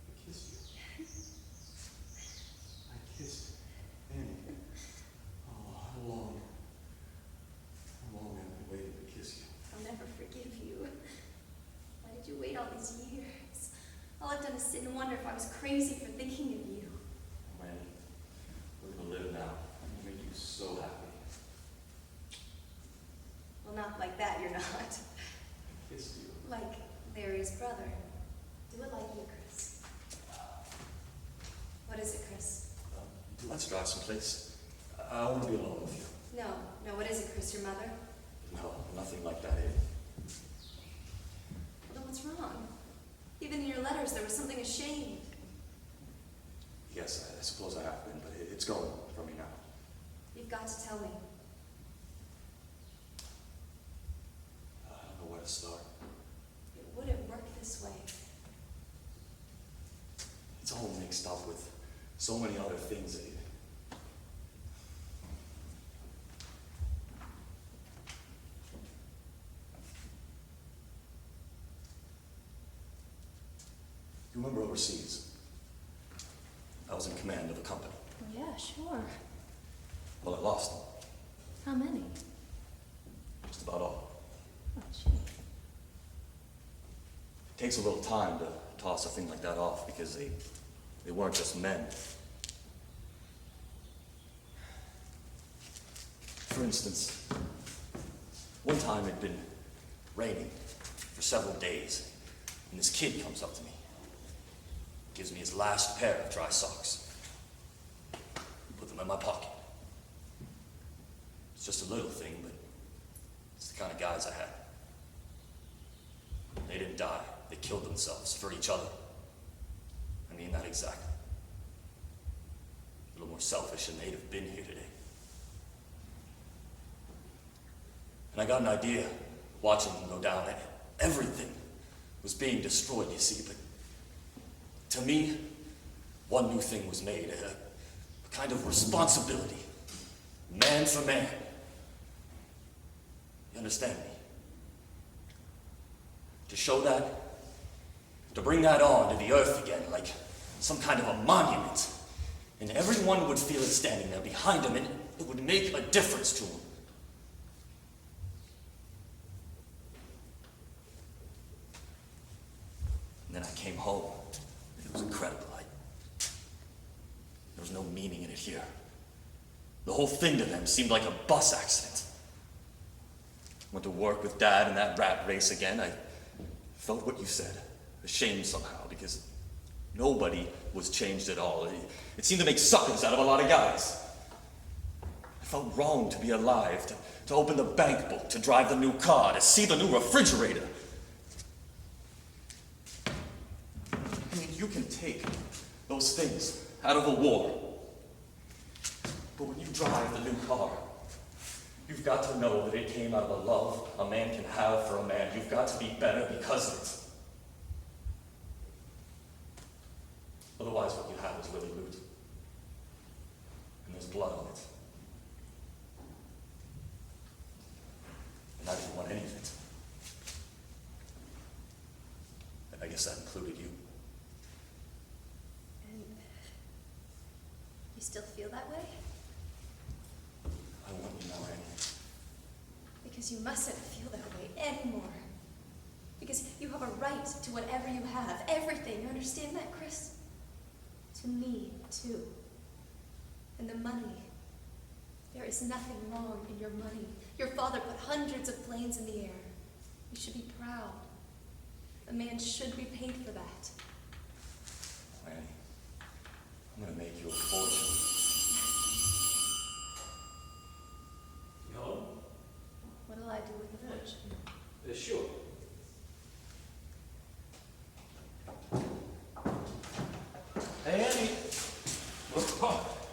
I kissed you. I kissed Annie. Oh, how long have I been waiting to kiss you? I'll never forgive you. Why did you wait all these years? All I've done is sit and wonder if I was crazy for thinking of you. Oh, Annie, we're gonna live now. I'm gonna make you so happy. Well, not like that, you're not. I kissed you. Like Larry's brother. Do it like you, Chris. What is it, Chris? Let's drive someplace. I want to be alone with you. No, what is it, Chris, your mother? No, nothing like that, Annie. Well, then what's wrong? Even in your letters, there was something ashamed. Yes, I suppose I have been, but it's going from me now. You've got to tell me. I don't know where to start. It wouldn't work this way. It's all mixed up with so many other things. You remember overseas? I was in command of a company. Yeah, sure. Well, I lost them. How many? Just about all. Oh, gee. It takes a little time to toss a thing like that off because they weren't just men. For instance, one time it'd been raining for several days, and this kid comes up to me, gives me his last pair of dry socks, put them in my pocket. It's just a little thing, but it's the kind of guys I had. They didn't die. They killed themselves for each other. I mean that exactly. A little more selfish than they'd have been here today. And I got an idea watching them go down. Everything was being destroyed, you see, but to me, one new thing was made, a kind of responsibility, man for man. You understand me? To show that, to bring that on to the earth again, like some kind of a monument. And everyone would feel it standing there behind them, and it would make a difference to them. And then I came home, and it was incredible. There was no meaning in it here. The whole thing to them seemed like a bus accident. Went to work with Dad in that rat race again. I felt what you said, ashamed somehow, because nobody was changed at all. It seemed to make suckers out of a lot of guys. I felt wrong to be alive, to open the bank book, to drive the new car, to see the new refrigerator. I mean, you can take those things out of a war, but when you drive the new car, you've got to know that it came out of the love a man can have for a man. You've got to be better because of it. Otherwise, what you have is really loot. And there's blood on it. And I didn't want any of it. And I guess that included you. And you still feel that way? I want you now, Annie. Because you mustn't feel that way anymore. Because you have a right to whatever you have, everything. You understand that, Chris? To me, too. And the money. There is nothing wrong in your money. Your father put hundreds of planes in the air. You should be proud. A man should be paid for that. Lanny, I'm gonna make you a fortune. No? What'll I do with the fortune? Sure. Hey, Annie.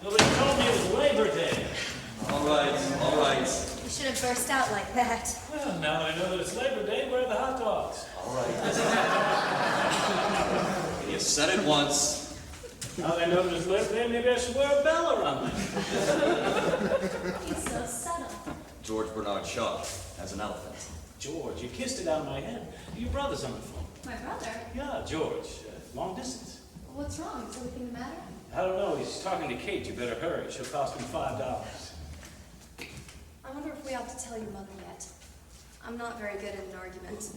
Nobody told me it was Labor Day. All right. You should have burst out like that. Well, now that I know that it's Labor Day, where are the hot dogs? All right. You said it once. Now that I know that it's Labor Day, maybe I should wear a bell around my neck. He's so subtle. George Bernard Shaw has an elephant. George, you kissed it out of my head. Your brother's on the phone. My brother? Yeah, George. Long distance. What's wrong? Is anything the matter? I don't know. He's talking to Kate. You better hurry. She'll cost him $5. I wonder if we ought to tell your mother yet. I'm not very good at an argument.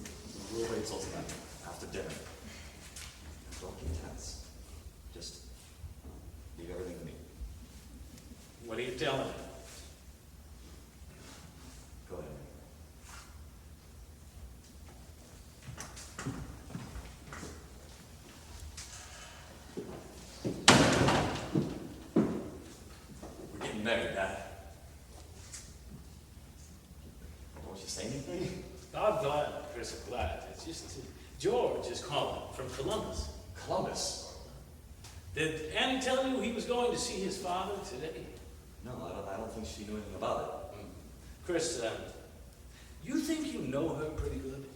We'll wait till tonight, after dinner. Don't get tense. Just leave everything to me. What are you telling him? Go ahead. We're getting married, Dad. Don't you say anything? I'm glad, Chris. I'm glad. It's just George is calling from Columbus. Columbus? Did Annie tell you he was going to see his father today? No, I don't think she knew anything about Chris, you think you know her pretty good? it.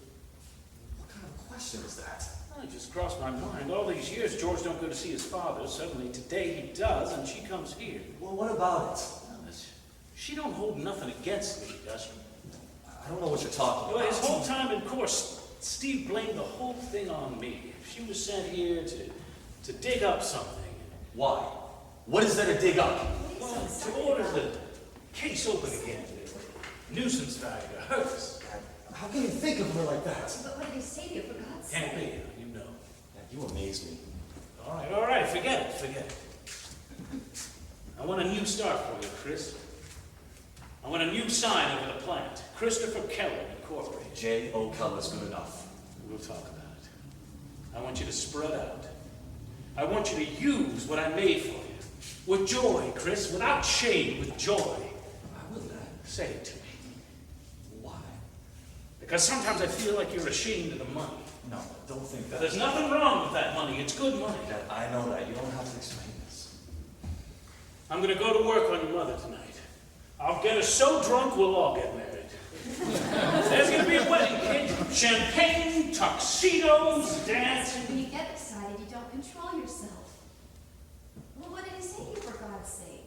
What kind of question is that? Well, it just crossed my mind. All these years, George don't go to see his father. Suddenly, today he does, and she comes here. Well, what about it? Well, she don't hold nothing against me, does she? I don't know what you're talking Well, about. his whole time in course, Steve blamed the whole thing on me. She was sent here to dig up something. Why? What is there to dig up? Well, to order the case open again. The nuisance value to hers. How can you think of her like that? But what did he say to you, for God's sake? Can't be, you know. You amaze me. All right, forget it. I want a new start for you, Chris. I want a new sign over the plant. Christopher Keller Incorporated. J.O. Keller's good enough. We'll talk about it. I want you to spread out. I want you to use what I made for you. With joy, Chris, without shame, with joy. Why would that? Say it to me. Why? Because sometimes I feel like you're ashamed of the money. No, don't think Now, that. there's nothing wrong with that money. It's good money. Dad, I know that. You don't have to explain this. I'm going to go to work on your mother tonight. I'll get her so drunk we'll all get married. There's going to be a wedding, kid. Champagne, tuxedos, dance. When you get excited, you don't control yourself. Well, what did he say to you, for God's sake?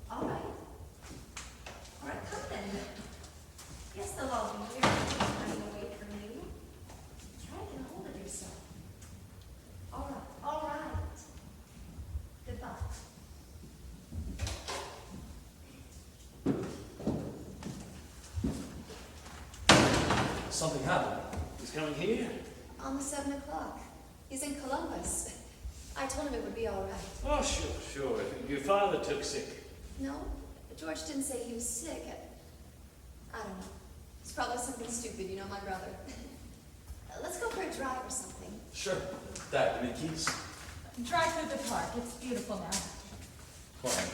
All right. All right, come then. Yes, they'll all be here, running away from you. Try to get a hold of yourself. All right. Goodbye. Something happened. He's coming here. Almost 7 o'clock. He's in Columbus. I told him it would be all right. Oh, sure. Your father took sick. No, George didn't say he was sick. I don't know. It's probably something stupid, you know, my brother. Let's go for a drive or something. Sure. Dad, give me the keys. Drive through the park. It's beautiful now. Come on.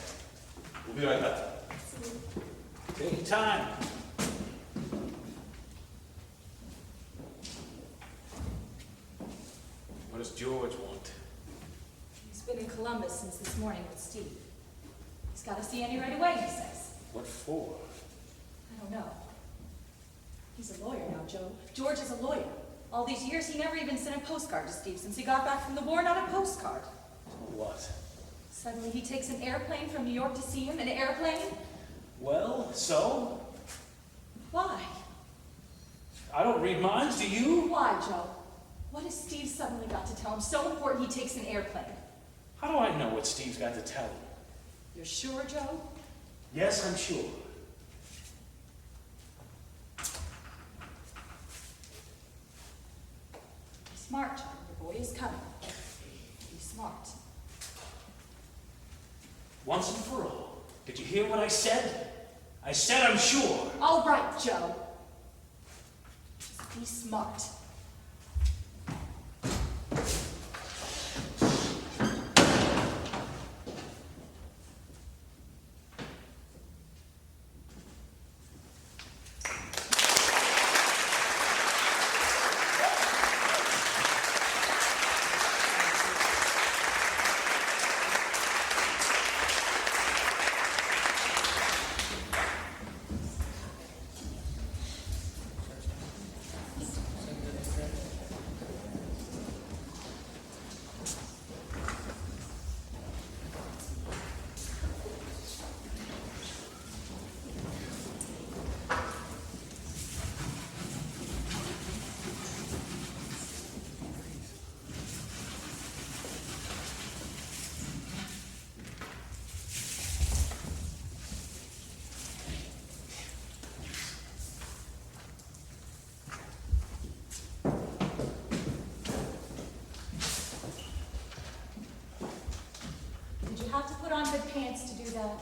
We'll be right back. Take your time. What does George want? He's been in Columbus since this morning with Steve. He's got to see Annie right away, he says. What for? I don't know. He's a lawyer now, Joe. George is a lawyer. All these years, he never even sent a postcard to Steve since he got back from the war, not a postcard. What? Suddenly he takes an airplane from New York to see him, an airplane? Well, so? Why? I don't read minds, do you? Why, Joe? What has Steve suddenly got to tell him so important he takes an airplane? How do I know what Steve's got to tell him? You're sure, Joe? Yes, I'm sure. is coming. Be smart. Once and for all, did you hear what I said? I said I'm sure. All right, Joe. Just be smart. Did you have to put on good pants to do that?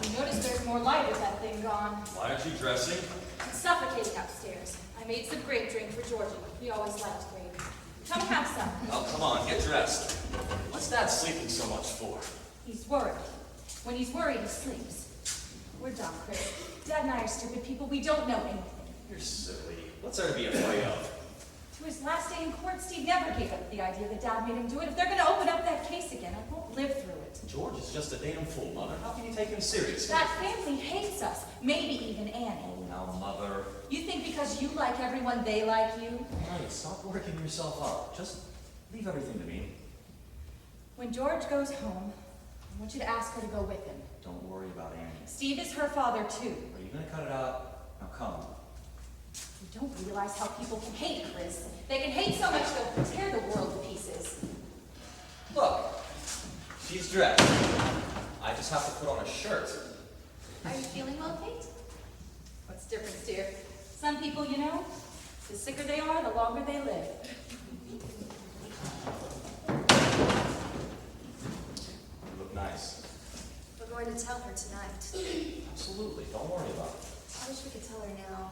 You notice there's more light with that thing gone. Why aren't you dressing? It's suffocating upstairs. I made some grape drink for Georgie. He always liked grape. Come have some. Oh, come on, get dressed. What's Dad sleeping so much for? He's worried. When he's worried, he sleeps. We're done, Chris. Dad and I are stupid people. We don't know anything. You're silly. What's there to be afraid of? To his last day in court, Steve never gave up the idea that Dad made him do it. If they're going to open up that case again, I won't live through it. George is just a damn fool, Mother. How can you take him seriously? That family hates us. Maybe even Annie. Oh, now, Mother. You think because you like everyone, they like you? Honey, stop working yourself up. Just leave everything to me. When George goes home, I want you to ask her to go with him. Don't worry about Annie. Steve is her father, too. Are you gonna cut it out? Now come. You don't realize how people can hate, Chris. They can hate so much they'll tear the world to pieces. Look, she's dressed. I just have to put on a shirt. Are you feeling well, Kate? What's the difference, dear? Some people, you know, the sicker they are, the longer they live. You look nice. We're going to tell her tonight. Absolutely. Don't worry about it. I wish we could tell her now.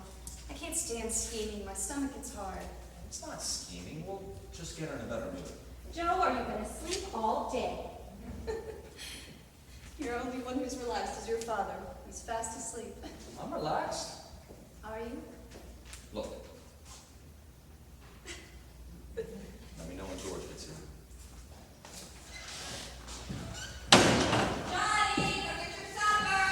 I can't stand scheming. My stomach gets hard. It's not scheming. We'll just get her in a better mood. Joe, are you going to sleep all day? You're only one who's relaxed is your father. He's fast asleep. I'm relaxed. Are you? Look. Let me know when George gets here. Johnny, go get your supper!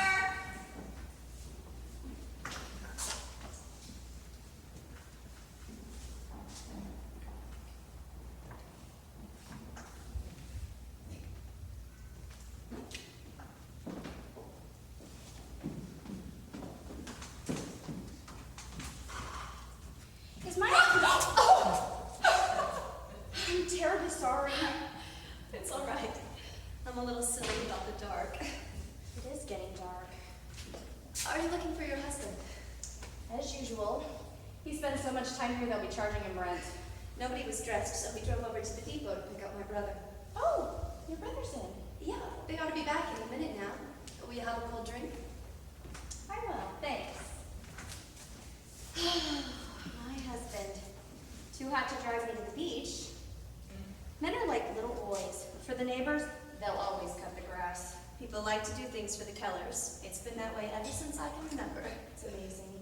Is my... Oh! I'm terribly sorry. It's all right. I'm a little silly about the dark. It is getting dark. Are you looking for your husband? As usual. He spends so much time here they'll be charging him rent. Nobody was dressed, so we drove over to the depot to pick up my brother. Oh, your brother's in. Yeah, they ought to be back in a minute now. Will you have a cold drink? I will, thanks. My husband. Too hot to drive me to the beach. Men are like little boys. For the neighbors, they'll always cut the grass. People like to do things for the Kellers. It's been that way ever since I can remember. It's amazing.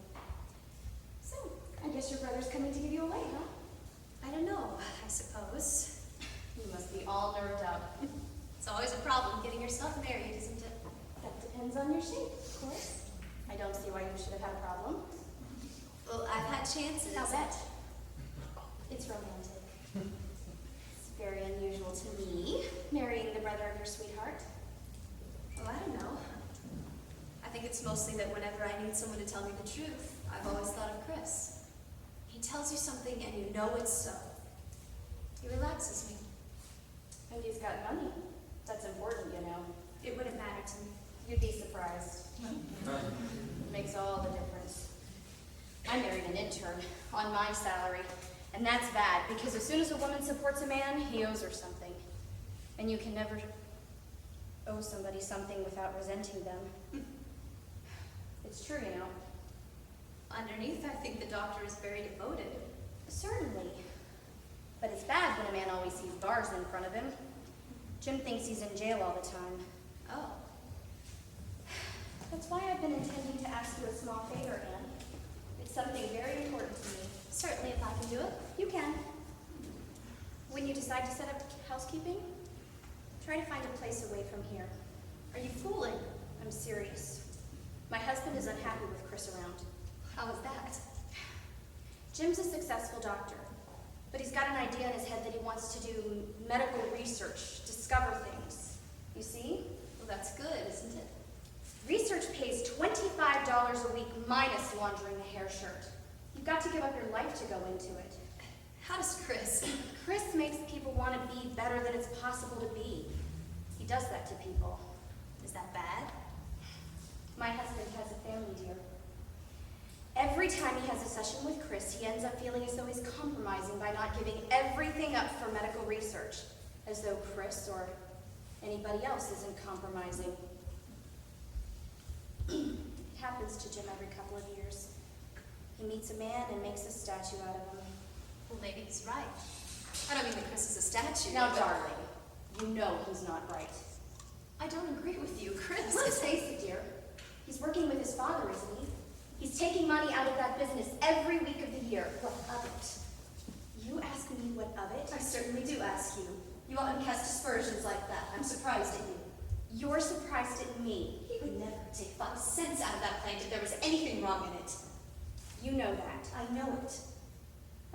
So, I guess your brother's coming to give you away, huh? I don't know, I suppose. You must be all nerved up. It's always a problem getting yourself married, isn't it? That depends on your shape, of course. I don't see why you should have had a problem. Well, I've had chances. I'll bet. It's romantic. It's very unusual to me, marrying the brother of your sweetheart. Well, I don't know. I think it's mostly that whenever I need someone to tell me the truth, I've always thought of Chris. He tells you something and you know it's so. He relaxes me. And he's got money. That's important, you know. It wouldn't matter to me. You'd be surprised. It makes all the difference. I married an intern on my salary. And that's bad, because as soon as a woman supports a man, he owes her something. And you can never owe somebody something without resenting them. It's true, you know. Underneath, I think the doctor is very devoted. Certainly. But it's bad when a man always sees bars in front of him. Jim thinks he's in jail all the time. Oh. That's why I've been intending to ask you a small favor, Anne. It's something very important to me. Certainly, if I can do it. You can. When you decide to set up housekeeping, try to find a place away from here. Are you fooling? I'm serious. My husband is unhappy with Chris around. How is that? Jim's a successful doctor, but he's got an idea in his head that he wants to do medical research, discover things. You see? Well, that's good, isn't it? Research pays $25 a week minus laundering the hair shirt. You've got to give up your life to go into it. How does Chris? Chris makes people want to be better than it's possible to be. He does that to people. Is that bad? My husband has a family, dear. Every time he has a session with Chris, he ends up feeling as though he's compromising by not giving everything up for medical research, as though Chris or anybody else isn't compromising. It happens to Jim every couple of years. He meets a man and makes a statue out of him. Well, maybe he's right. I don't mean that Chris is a statue. Now, but- darling, you know he's not right. I don't agree with you, Chris. Let's face it, dear. He's working with his father, isn't he? He's taking money out of that business every week of the year. What of it? You ask me what of it? I certainly do ask you. You often cast aspersions like that. I'm surprised at you. You're surprised at me. He would never take 5 cents out of that plant if there was anything wrong in it. You know that. I know it.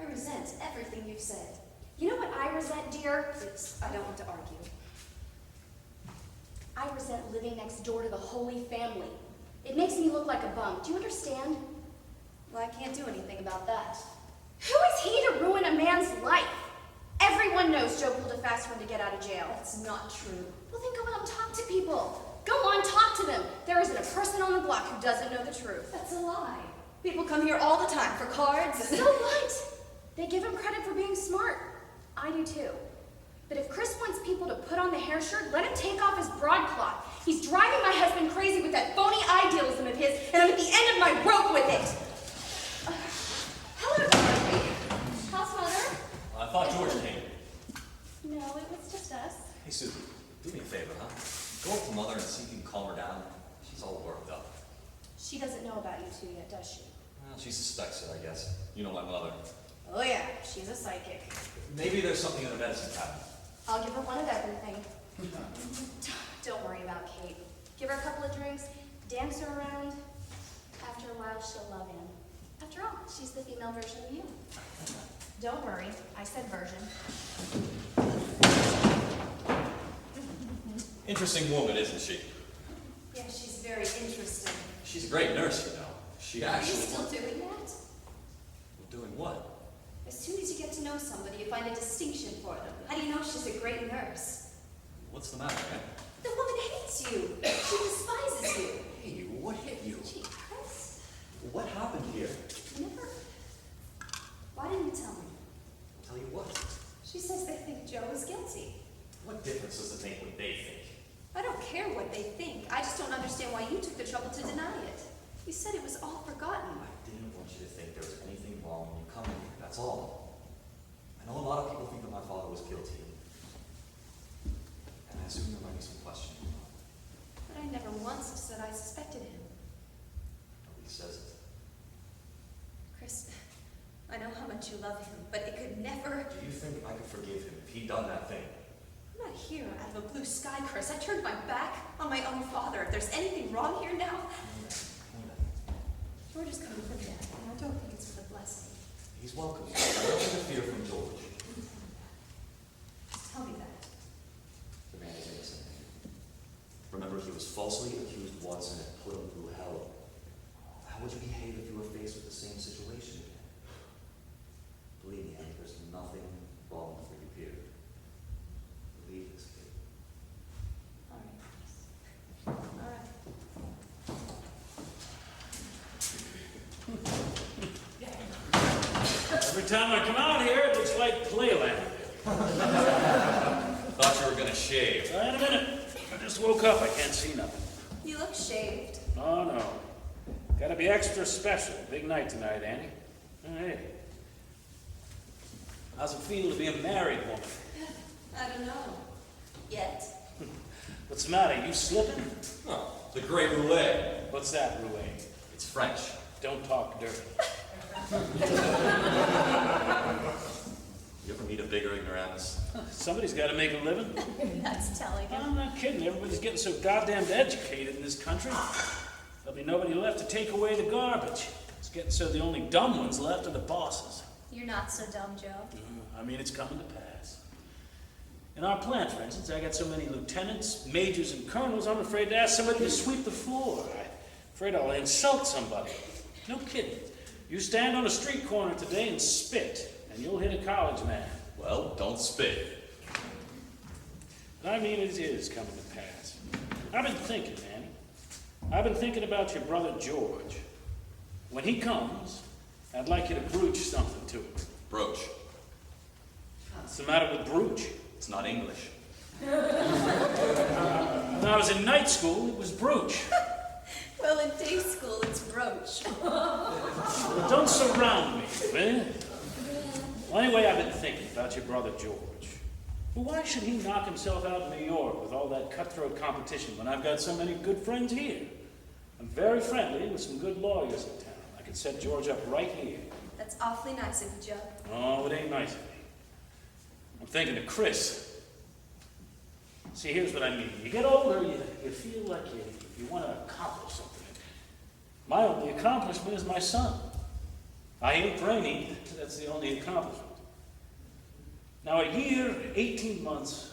I resent everything you've said. You know what I resent, dear? Please, I don't want to argue. I resent living next door to the Holy Family. It makes me look like a bum. Do you understand? Well, I can't do anything about that. Who is he to ruin a man's life? Everyone knows Joe pulled a fast one to get out of jail. That's not true. Well, then go out and talk to people. Go on, talk to them. There isn't a person on the block who doesn't know the truth. That's a lie. People come here all the time for cards. So what? They give him credit for being smart. I do too. But if Chris wants people to put on the hair shirt, let him take off his broadcloth. He's driving my husband crazy with that phony idealism of his, and I'm at the end of my rope with it. Hello, Dorothy. How's Mother? I thought George came. No, it was just us. Hey, Susan, do me a favor, huh? Go up to Mother and see if you can calm her down. She's all worked up. She doesn't know about you two yet, does she? Well, she suspects it, I guess. You know my mother. Oh yeah, she's a psychic. Maybe there's something in the medicine cabinet. I'll give her one of everything. Don't worry about Kate. Give her a couple of drinks, dance her around. After a while, she'll love him. After all, she's the female version of you. Don't worry, I said version. Interesting woman, isn't she? Yeah, she's very interesting. She's a great nurse, you know. She Are you actually... still doing that? Doing what? As soon as you get to know somebody, you find a distinction for them. How do you know she's a great nurse? What's the matter, man? The woman hates you. She despises you. Hey, what hit you? Gee, Chris, What happened here? you never... Why didn't you tell me? I'll tell you what. She says they think Joe is guilty. What difference does it make what they think? I don't care what they think. I just don't understand why you took the trouble to deny it. You said it was all forgotten. I didn't want you to think there was anything wrong when you come in here, that's all. I know a lot of people think that my father was guilty. And I assume there might be some questioning. But I never once said I suspected him. Nobody says it. Chris, I know how much you love him, but it could never... Do you think I could forgive him if he'd done that thing? I'm not here out of a blue sky, Chris. I turned my back on my own father. If there's anything wrong here now... George is coming for Dad, and I don't think it's for the blessing. He's welcome. I don't interfere from George. Just tell me that. The man is innocent. Remember, he was falsely accused once and it put him through hell. How would you behave if you were faced with the same situation again? Believe me, Hank, there's nothing wrong for you here. Believe this kid. All right, Chris. All right. Every time I come out here, it looks like Playland. Thought you were gonna shave. In a minute. I just woke up. I can't see nothing. You look shaved. Oh, no. Gotta be extra special. Big night tonight, Annie. Hey. How's it feel to be a married woman? I don't know. Yet. What's the matter? You slipping? Oh, the Great Roulette. What's that, Rouet? It's French. Don't talk dirty. You ever meet a bigger ignoramus? Somebody's got to make a living. That's telling him. I'm not kidding. Everybody's getting so goddamn educated in this country. There'll be nobody left to take away the garbage. It's getting so the only dumb ones left are the bosses. You're not so dumb, Joe. I mean, it's coming to pass. In our plant, for instance, I got so many lieutenants, majors, and colonels, I'm afraid to ask somebody to sweep the floor. I'm afraid I'll insult somebody. No kidding. You stand on a street corner today and spit, and you'll hit a college man. Well, don't spit. I mean, it is coming to pass. I've been thinking, Annie. I've been thinking about your brother George. When he comes, I'd like you to brooch something to him. Brooch. What's the matter with brooch? It's not English. When I was in night school, it was brooch. Well, in day school, it's brooch. Well, don't surround me, eh? Well, anyway, I've been thinking about your brother George. Well, why should he knock himself out in New York with all that cutthroat competition when I've got so many good friends here? I'm very friendly with some good lawyers in town. I could set George up right here. That's awfully nice of you, Joe. Oh, it ain't nice of me. I'm thinking of Chris. See, here's what I mean. You get older, you feel like you want to accomplish something. My only accomplishment is my son. I ain't brainy, that's the only accomplishment. Now, a year, 18 months,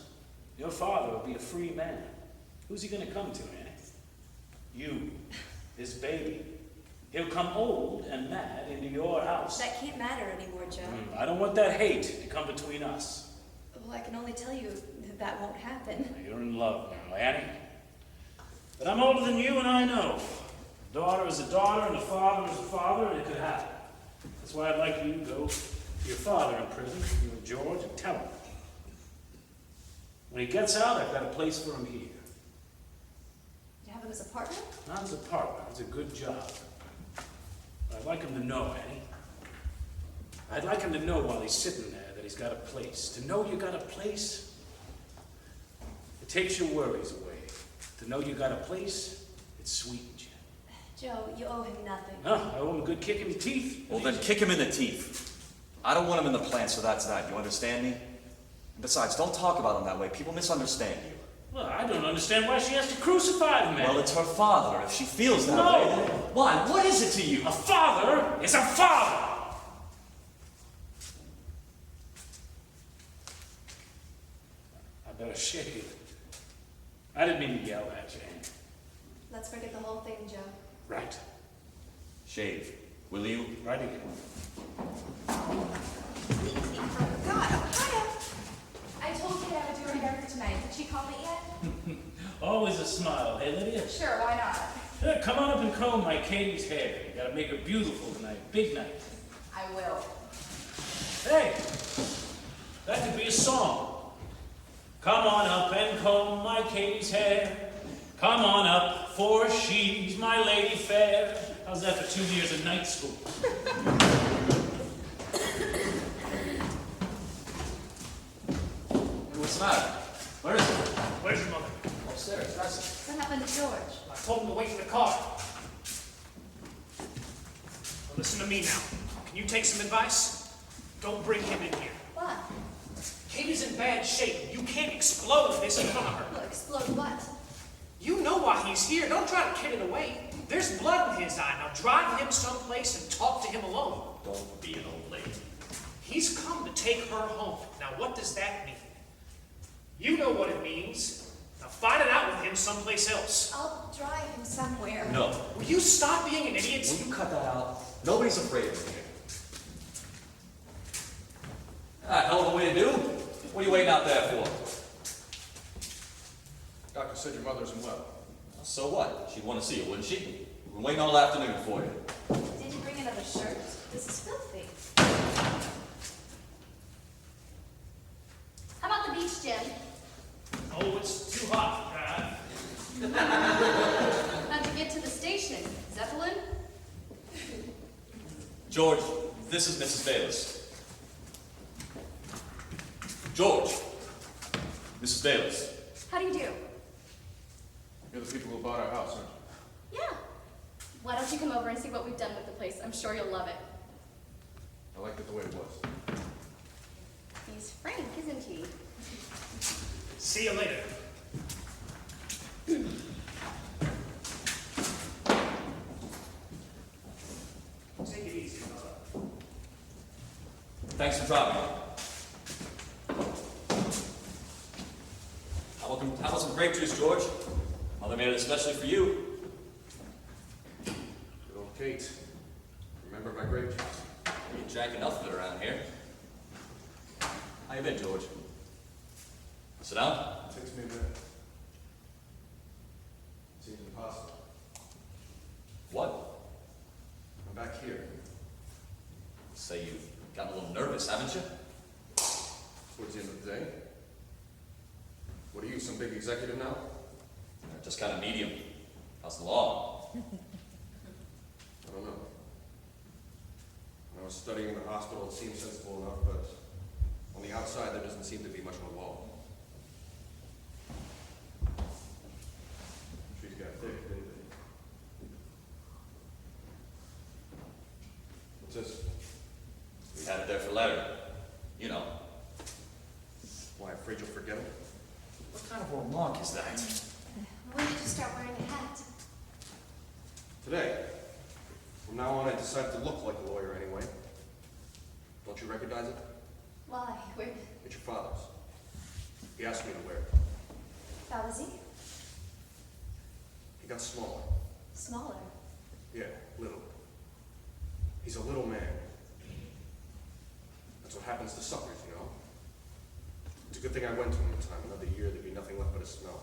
your father will be a free man. Who's he going to come to, Annie? You, his baby. He'll come old and mad into your house. That can't matter anymore, Joe. I don't want that hate to come between us. Well, I can only tell you that that won't happen. You're in love now, Annie. But I'm older than you, and I know. A daughter is a daughter, and a father is a father, and it could happen. That's why I'd like you to go to your father in prison, you and George, and tell him. When he gets out, I've got a place for him here. You have him as a partner? Not as a partner, it's a good job. But I'd like him to know, Annie. I'd like him to know while he's sitting there that he's got a place. To know you got a place, it takes your worries away. To know you got a place, it sweetens you. Joe, you owe him nothing. No, I owe him a good kick in the teeth. Well, then kick him in the teeth. I don't want him in the plant, so that's that. You understand me? And besides, don't talk about him that way. People misunderstand you. Well, I don't understand why she has to crucify the man. Well, it's her father. If she feels that No. way, then why? What is it to you? A father is a father! I better shave. I didn't mean to yell at you, Annie. Let's forget the whole thing, Joe. Right. Shave. Will you? Right again. God, Ohio! I told Kate I would do her hair for tonight. Did she call me yet? Always a smile, hey, Lydia? Sure, why not? Come on up and comb my Katie's hair. You gotta make her beautiful tonight. Big night. I will. Hey, that could be a song. Come on up and comb my Katie's hair. Come on up, for she's my lady fair. How's that for 2 years of night school? What's the matter? Where is it? Where's your mother? Upstairs, dressing. What happened to George? I told him to wait in the car. Well, listen to me now. Can you take some advice? Don't bring him in here. What? Katie's in bad shape. You can't explode this in front of her. Well, explode what? You know why he's here. Don't try to kid it away. There's blood in his eye. Now drive him someplace and talk to him alone. Don't be an old lady. He's come to take her home. Now what does that mean? You know what it means. Now fight it out with him someplace else. I'll drive him somewhere. No. Will you stop being an idiot? Will you cut that out? Nobody's afraid of me here. Ah, hell of a way to do. What are you waiting out there for? Doctor said your mother isn't well. So what? She'd want to see you, wouldn't she? We've been waiting all afternoon for you. Did you bring another shirt? This is filthy. George, this is Mrs. Bayless. George, Mrs. Bayless. How do you do? You're the people who bought our house, aren't you? Yeah. Why don't you come over and see what we've done with the place? I'm sure you'll love it. I liked it the way it was. He's frank, isn't he? See you later. Take it easy, brother. Thanks for dropping in. How about some grape juice, George? Mother made it especially for you. Good old Kate. Remember my grape juice? You drank enough of it around here. How you been, George? Sit down. It takes me a minute. Seems impossible. What? I'm back here. Say you've gotten a little nervous, haven't you? Towards the end of the day. What are you, some big executive now? Just kind of medium. How's the law? I don't know. When I was studying in the hospital, it seemed sensible enough, but on the outside, there doesn't seem to be much of a wall. Trees got thick, didn't they? What's this? We had it there for Larry. You know. Why, afraid you'll forget it? What kind of a remark is that? When did you start wearing a hat? Today. From now on, I decided to look like a lawyer anyway. Don't you recognize it? Why? Where? It's your father's. He asked me to wear it. How was he? He got smaller. Smaller. Yeah, little. He's a little man. That's what happens to suckers, you know? It's a good thing I went to him in time. Another year, there'd be nothing left but a smell.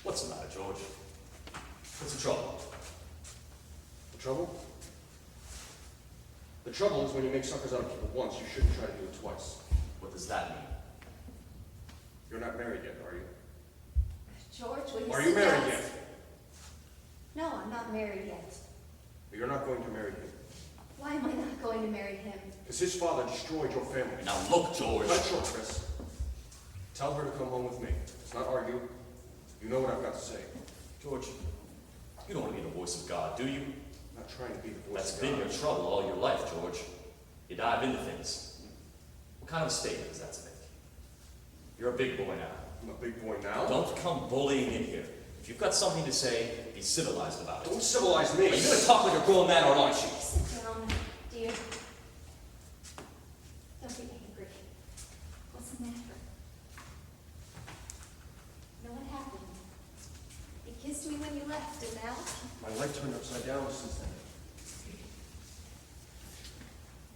What's the matter, George? What's the trouble? The trouble? The trouble is when you make suckers out of people once, you shouldn't try to do it twice. What does that mean? You're not married yet, are you? George, will you Are you married suggest- yet? No, I'm not married yet. You're not going to marry him. Why am I not going to marry him? Because his father destroyed your family. Now look, George. Cut short, Chris. Tell her to come home with me. Let's not argue. You know what I've got to say. George, you don't want to be the voice of God, do you? I'm not trying to be the voice That's of been God. your trouble all your life, George. You dive into things. What kind of a statement is that to make? You're a big boy now. I'm a big boy now. Don't come bullying in here. If you've got something to say, be civilized about it. Don't civilize me. Are you going to talk like a grown man or aren't you? Sit down, dear. Don't be angry. What's the matter? Know what happened? You kissed me when you left, and now? My life turned upside down since then.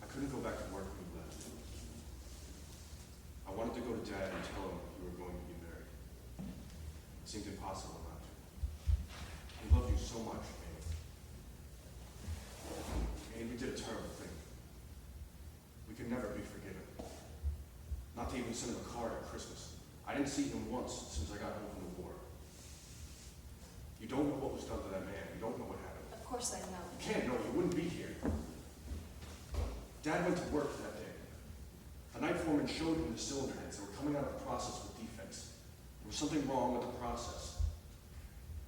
I couldn't go back to work when you left. I wanted to go to Dad and tell him you were going to be married. It seemed impossible not to. He loved you so much, Amy. Amy, we did a terrible thing. We can never be forgiven. Not to even send him a card at Christmas. I didn't see him once since I got home from the war. You don't know what was done to that man. You don't know what happened. Of course I know. You can't know. You wouldn't be here. Dad went to work that day. A night foreman showed him the cylinder heads that were coming out of the process with defects. There was something wrong with the process.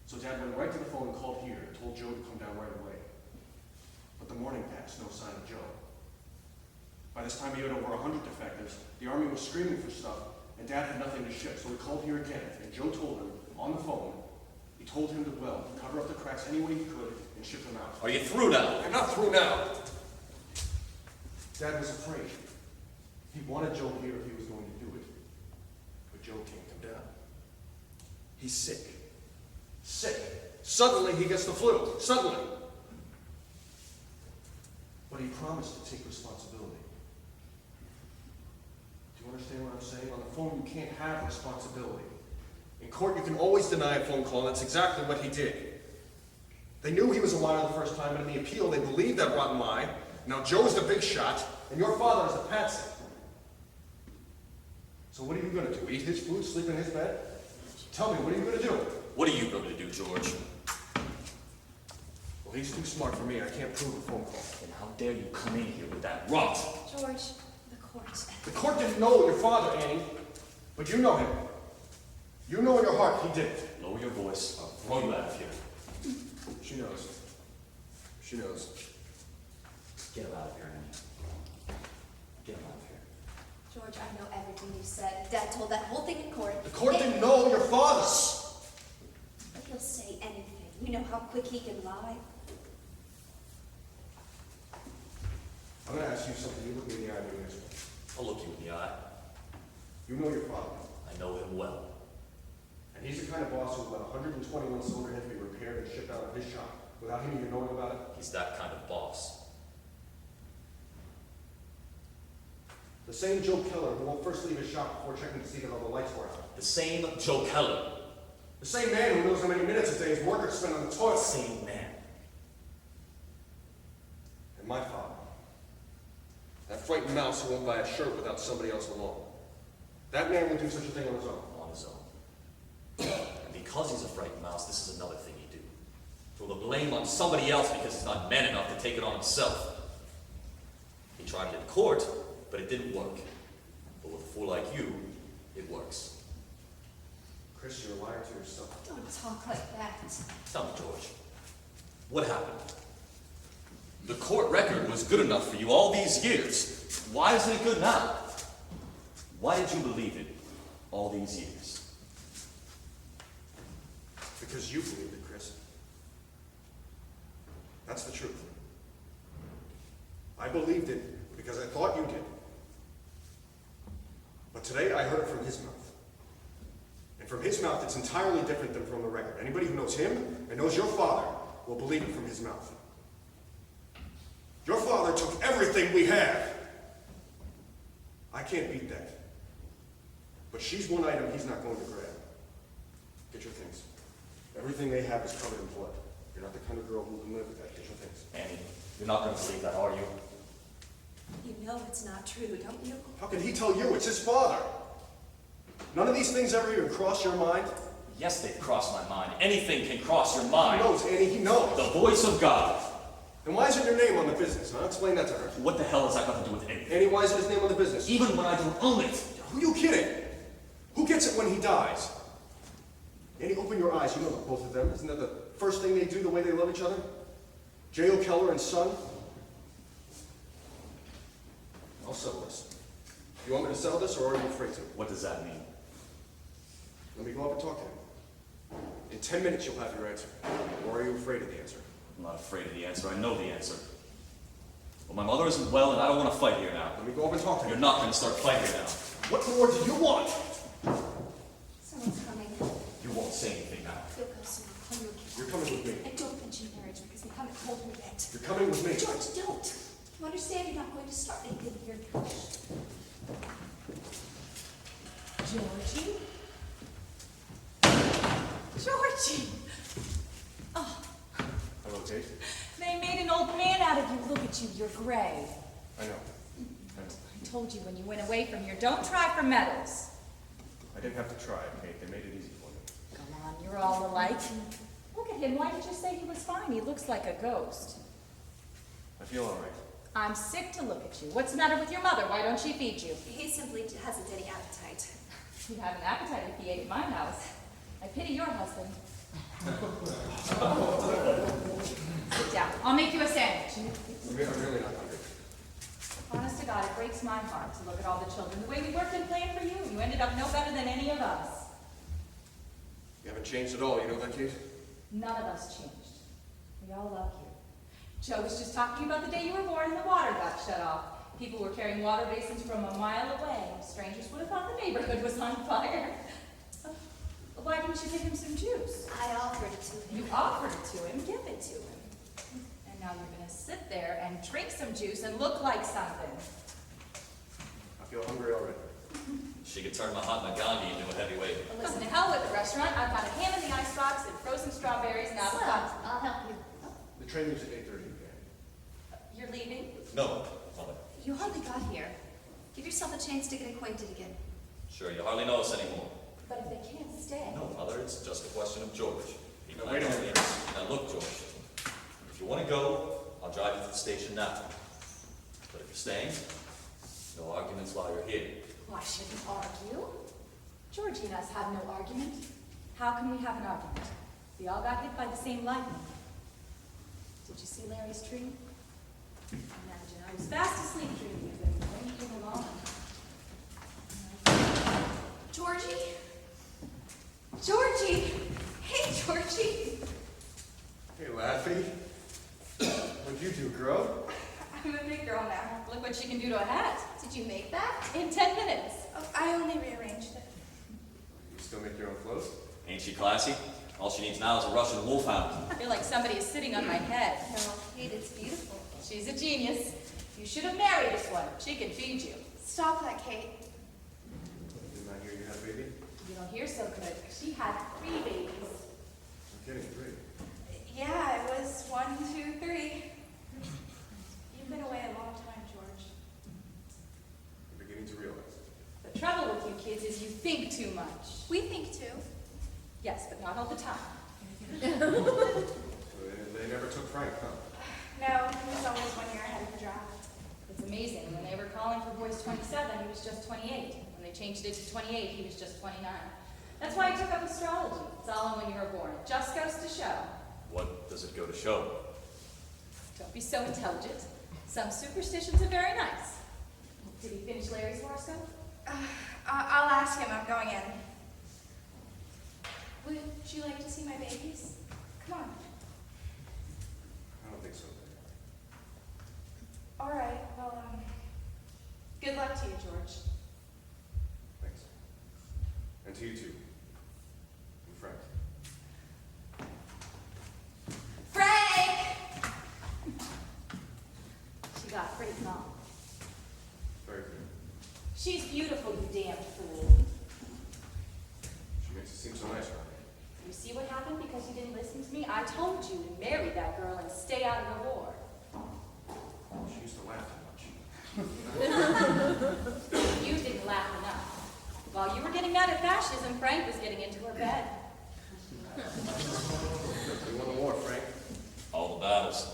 So Dad went right to the phone and called here and told Joe to come down right away. But the morning passed, no sign of Joe. By this time he had over 100 defectives. The Army was screaming for stuff, and Dad had nothing to ship, so he called here again, and Joe told him, on the phone, he told him to weld, cover up the cracks any way he could, and ship them out. Are you through now? I'm not through now. Dad was afraid. He wanted Joe here if he was going to do it. But Joe can't come down. He's sick. Sick. Suddenly he gets the flu. Suddenly. But he promised to take responsibility. Do you understand what I'm saying? On the phone you can't have responsibility. In court you can always deny a phone call, and that's exactly what he did. They knew he was a liar the first time, and in the appeal they believed that rotten lie. Now Joe's the big shot, and your father is the patsy. So what are you going to do? Eat his food, sleep in his bed? Tell me, what are you going to do? What are you going to do, George? Well, he's too smart for me. I can't prove a phone call. And how dare you come in here with that rot? George, the court. The court didn't know your father, Annie, but you know him. You know in your heart he did it. Lower your voice, I'll throw you out of here. She knows. She knows. Get him out of here, Annie. Get him out of here. George, I know everything you said. Dad told that whole thing in court. The court didn't know your father. But he'll say anything. You know how quick he can lie. I'm gonna ask you something. You look me in the eye and you answer. I'll look you in the eye. You know your father. I know him well. And he's the kind of boss who would let 121 cylinder heads be repaired and shipped out of his shop without him even knowing about it. He's that kind of boss. The same Joe Keller who won't first leave his shop before checking to see that all the lights were out. The same Joe Keller. The same man who knows how many minutes a day his workers spend on the toilet. Same man. And my father. That frightened mouse who won't buy a shirt without somebody else along. That man would do such a thing on his own. On his own. And because he's a frightened mouse, this is another thing he'd do. Throw the blame on somebody else because he's not man enough to take it on himself. He tried it in court, but it didn't work. But with a fool like you, it works. Chris, you're a liar to yourself. Don't talk like that. Tell me, George, what happened? The court record was good enough for you all these years. Why isn't it good now? Why did you believe it all these years? Because you believed it, Chris. That's the truth. I believed it because I thought you did. But today I heard it from his mouth. And from his mouth, it's entirely different than from the record. Anybody who knows him and knows your father will believe it from his mouth. Your father took everything we have. I can't beat that. But she's one item he's not going to grab. Get your things. Everything they have is covered in blood. You're not the kind of girl who can live with that. Get your things. Annie, you're not going to believe that, are you? You know it's not true, don't you? How can he tell you? It's his father. None of these things ever even cross your mind? Yes, they've crossed my mind. Anything can cross your He mind. knows, Annie, he knows. The voice of God. Then why isn't your name on the business, huh? Explain that to her. What the hell has that got to do with anything? Annie, why isn't his name on the business? Even when I don't own it. Who are you kidding? Who gets it when he dies? Annie, open your eyes. You know the both of them. Isn't that the first thing they do, the way they love each other? J.O. Keller and son? I'll settle this. You want me to settle this, or are you afraid to? What does that mean? Let me go up and talk to him. In 10 minutes, you'll have your answer. Or are you afraid of the answer? I'm not afraid of the answer. I know the answer. Well, my mother isn't well, and I don't want to fight here now. Let me go up and talk to You're him. not going to start fighting here now. What more do you want? Someone's coming. You won't say anything now. You'll go soon. I'll call you again. You're coming with me. And don't mention marriage because we haven't told her yet. You're coming with me. George, don't. You understand you're not going to start anything here. Georgie? Georgie! Oh, Hello, Kate. they made an old man out of you. Look at you, you're gray. I know. I told you when you went away from here, don't try for medals. I didn't have to try, Kate. They made it easy for me. Come on, you're all alike. Look at him, why did you say he was fine? He looks like a ghost. I feel all right. I'm sick to look at you. What's the matter with your mother? Why don't she feed you? He simply hasn't any appetite. He'd have an appetite if he ate at my house. I pity your husband. Sit down. I'll make you a sandwich. I'm really not hungry. Honest to God, it breaks my heart to look at all the children. The way we worked and planned for you, you ended up no better than any of us. You haven't changed at all, you know that, Kate? None of us changed. We all love you. Joe was just talking about the day you were born and the water got shut off. People were carrying water basins from a mile away. Strangers would have thought the neighborhood was on fire. Why didn't you give him some juice? I offered it to him. You offered it to him, give it to him. And now you're gonna sit there and drink some juice and look like something. I feel hungry already. She could turn Mahatma Gandhi into a heavyweight. Well, listen, to hell with the restaurant. I've got a ham in the icebox and frozen strawberries and avocado. I'll help you. The train leaves at 8:30 again. You're leaving? No, Mother. You hardly got here. Give yourself a chance to get acquainted again. Sure, you hardly know us anymore. But if they can't stay. No, Mother, it's just a question of George. Even Now, wait a I know minute. the answer. Now look, George, if you want to go, I'll drive you to the station now. But if you're staying, no arguments while you're here. Why shouldn't argue? Georgie and us have no argument. How can we have an argument? We all got hit by the same lightning. Did you see Larry's tree? Imagine, I was fast asleep dreaming of it when he came along. Georgie? Georgie! Hey, Georgie! Hey, Laffy. What'd you do, girl? I'm a big girl now. Look what she can do to a hat. Did you make that? In 10 minutes. Oh, I only rearranged it. You still make your own clothes? Ain't she classy? All she needs now is a Russian wolfhound. I feel like somebody is sitting on my head. No, Kate, it's beautiful. She's a genius. You should have married this one. She can feed you. Stop that, Kate. Didn't I hear you had a baby? You don't hear so good. She had 3 babies. I'm kidding, 3. Yeah, it was 1, 2, 3. You've been away a long time, George. I'm beginning to realize. The trouble with you kids is you think too much. We think too. Yes, but not all the time. So they never took Frank, huh? No, he was always 1 year ahead of the draft. It's amazing. When they were calling for boys 27, he was just 28. When they changed it to 28, he was just 29. That's why he took up astrology. It's all in when you were born. It just goes to show. What does it go to show? Don't be so intelligent. Some superstitions are very nice. Did he finish Larry's horoscope? I'll ask him. I'm going in. Would you like to see my babies? Come on. I don't think so. All right. Well, good luck to you, George. Thanks. And to you too. And Frank. Frank! She got pretty calm. Very good. She's beautiful, you damned fool. She makes it seem so nice, right? You see what happened because you didn't listen to me? I told you to marry that girl and stay out of the war. She used to laugh too much. You didn't laugh enough. While you were getting mad at fascism, Frank was getting into her bed. You won the war, Frank. All the battles.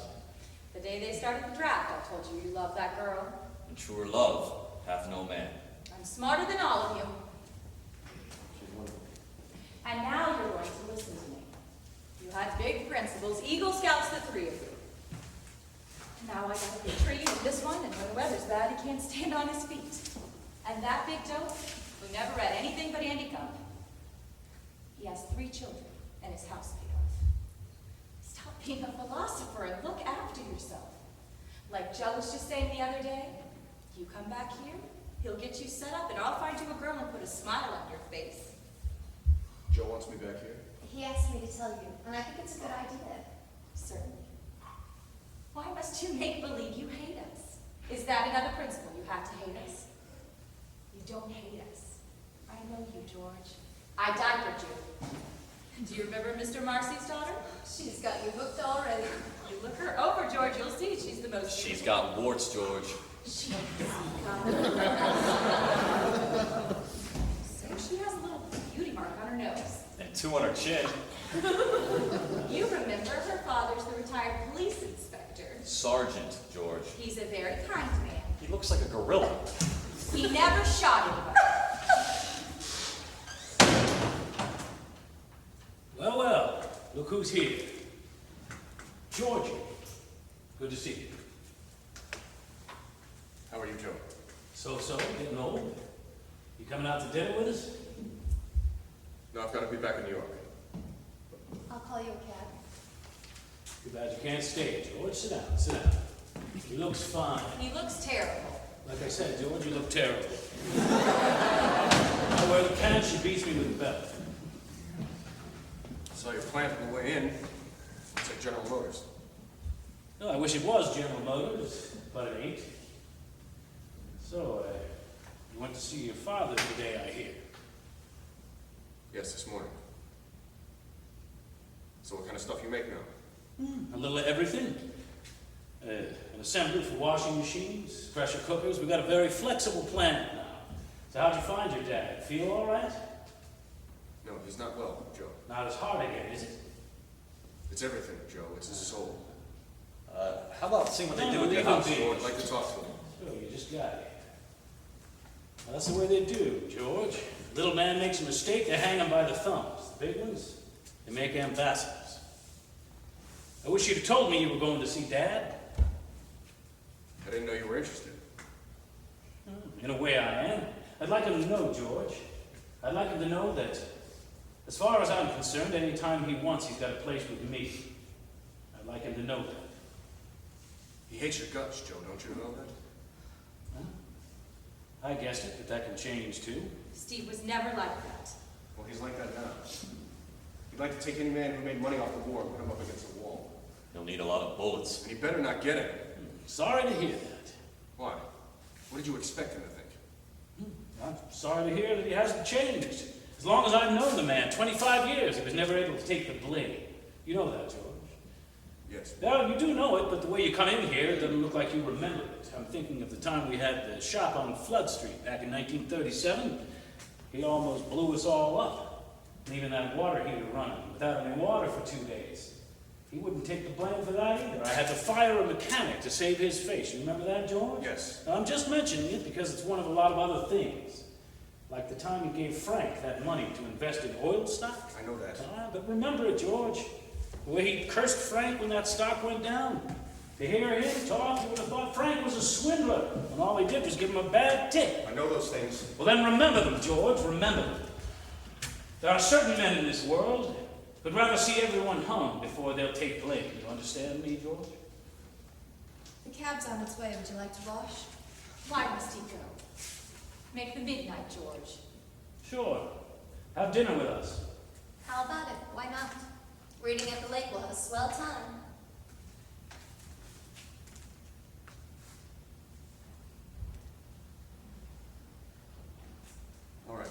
The day they started the draft, I told you you loved that girl. And truer love hath no man. I'm smarter than all of you. She's wonderful. And now you're going to listen to me. You had big principles, Eagle Scouts, the 3 of you. Now I got a big tree in this one, and when the weather's bad, he can't stand on his feet. And that big dope, who never read anything but Andy Cup, he has 3 children and his house paid off. Stop being a philosopher and look after yourself. Like Joe was just saying the other day, you come back here, he'll get you set up, and I'll find you a girl and put a smile on your face. Joe wants me back here. He asked me to tell you, and I think it's a good idea. Certainly. Why must you make believe you hate us? Is that another principle? You have to hate us? You don't hate us. I know you, George. I diapered you. Do you remember Mr. Marcy's daughter? She's got you hooked already. You look her over, George. You'll see she's the most. She's got warts, George. She's got. So she has a little beauty mark on her nose. And 2 on her chin. You remember her father's the retired police inspector. Sergeant, George. He's a very kind man. He looks like a gorilla. He never shot anybody. Well, well, look who's here. Georgie. Good to see you. How are you, Joe? So, getting old. You coming out to dinner with us? No, I've got to be back in New York. I'll call you a cab. Too bad you can't stay, George. Sit down, sit down. He looks fine. He looks terrible. Like I said, George, you look terrible. I wear the pants, she beats me with the belt. I saw your plant on the way in. It's like General Motors. No, I wish it was General Motors, but it ain't. So, you went to see your father today, I hear. Yes, this morning. So what kind of stuff you make now? A little of everything. An assembly for washing machines, pressure cookers. We've got a very flexible plant now. So how'd you find your dad? Feel all right? No, he's not well, Joe. Not as hard again, is it? It's everything, Joe. It's his soul. How about seeing what they do with leave your him house, be. George? I'd like to talk to him. So you just got here. Well, that's the way they do, George. Little man makes a mistake, they hang him by the thumbs. The big ones, they make ambassadors. I wish you'd have told me you were going to see Dad. I didn't know you were interested. In a way I am. I'd like him to know, George. I'd like him to know that, as far as I'm concerned, any time he wants, he's got a place with me. I'd like him to know that. He hates your guts, Joe, don't you know that? I guessed it, but that can change too. Steve was never like that. Well, he's like that now. He'd like to take any man who made money off the war and put him up against the wall. He'll need a lot of bullets. And he better not get it. Sorry to hear that. Why? What did you expect him to think? I'm sorry to hear that he hasn't changed. As long as I've known the man, 25 years, he was never able to take the blame. You know that, George. Yes. Now, you do know it, but the way you come in here, it doesn't look like you remember it. I'm thinking of the time we had the shop on Flood Street back in 1937. He almost blew us all up, leaving that water heater running without any water for 2 days. He wouldn't take the blame for that either. I had to fire a mechanic to save his face. You remember that, George? Yes. I'm just mentioning it because it's one of a lot of other things. Like the time he gave Frank that money to invest in oil stock. I know that. But remember it, George. The way he cursed Frank when that stock went down. To hear him talk, you would have thought Frank was a swindler, when all he did was give him a bad tip. I know those things. Well, then remember them, George, remember them. There are certain men in this world who'd rather see everyone hung before they'll take blame. You understand me, George? The cab's on its way. Would you like to wash? Why must he go? Make the midnight, George. Sure. Have dinner with us. How about it? Why not? Reading at the lake will have a swell time. All right.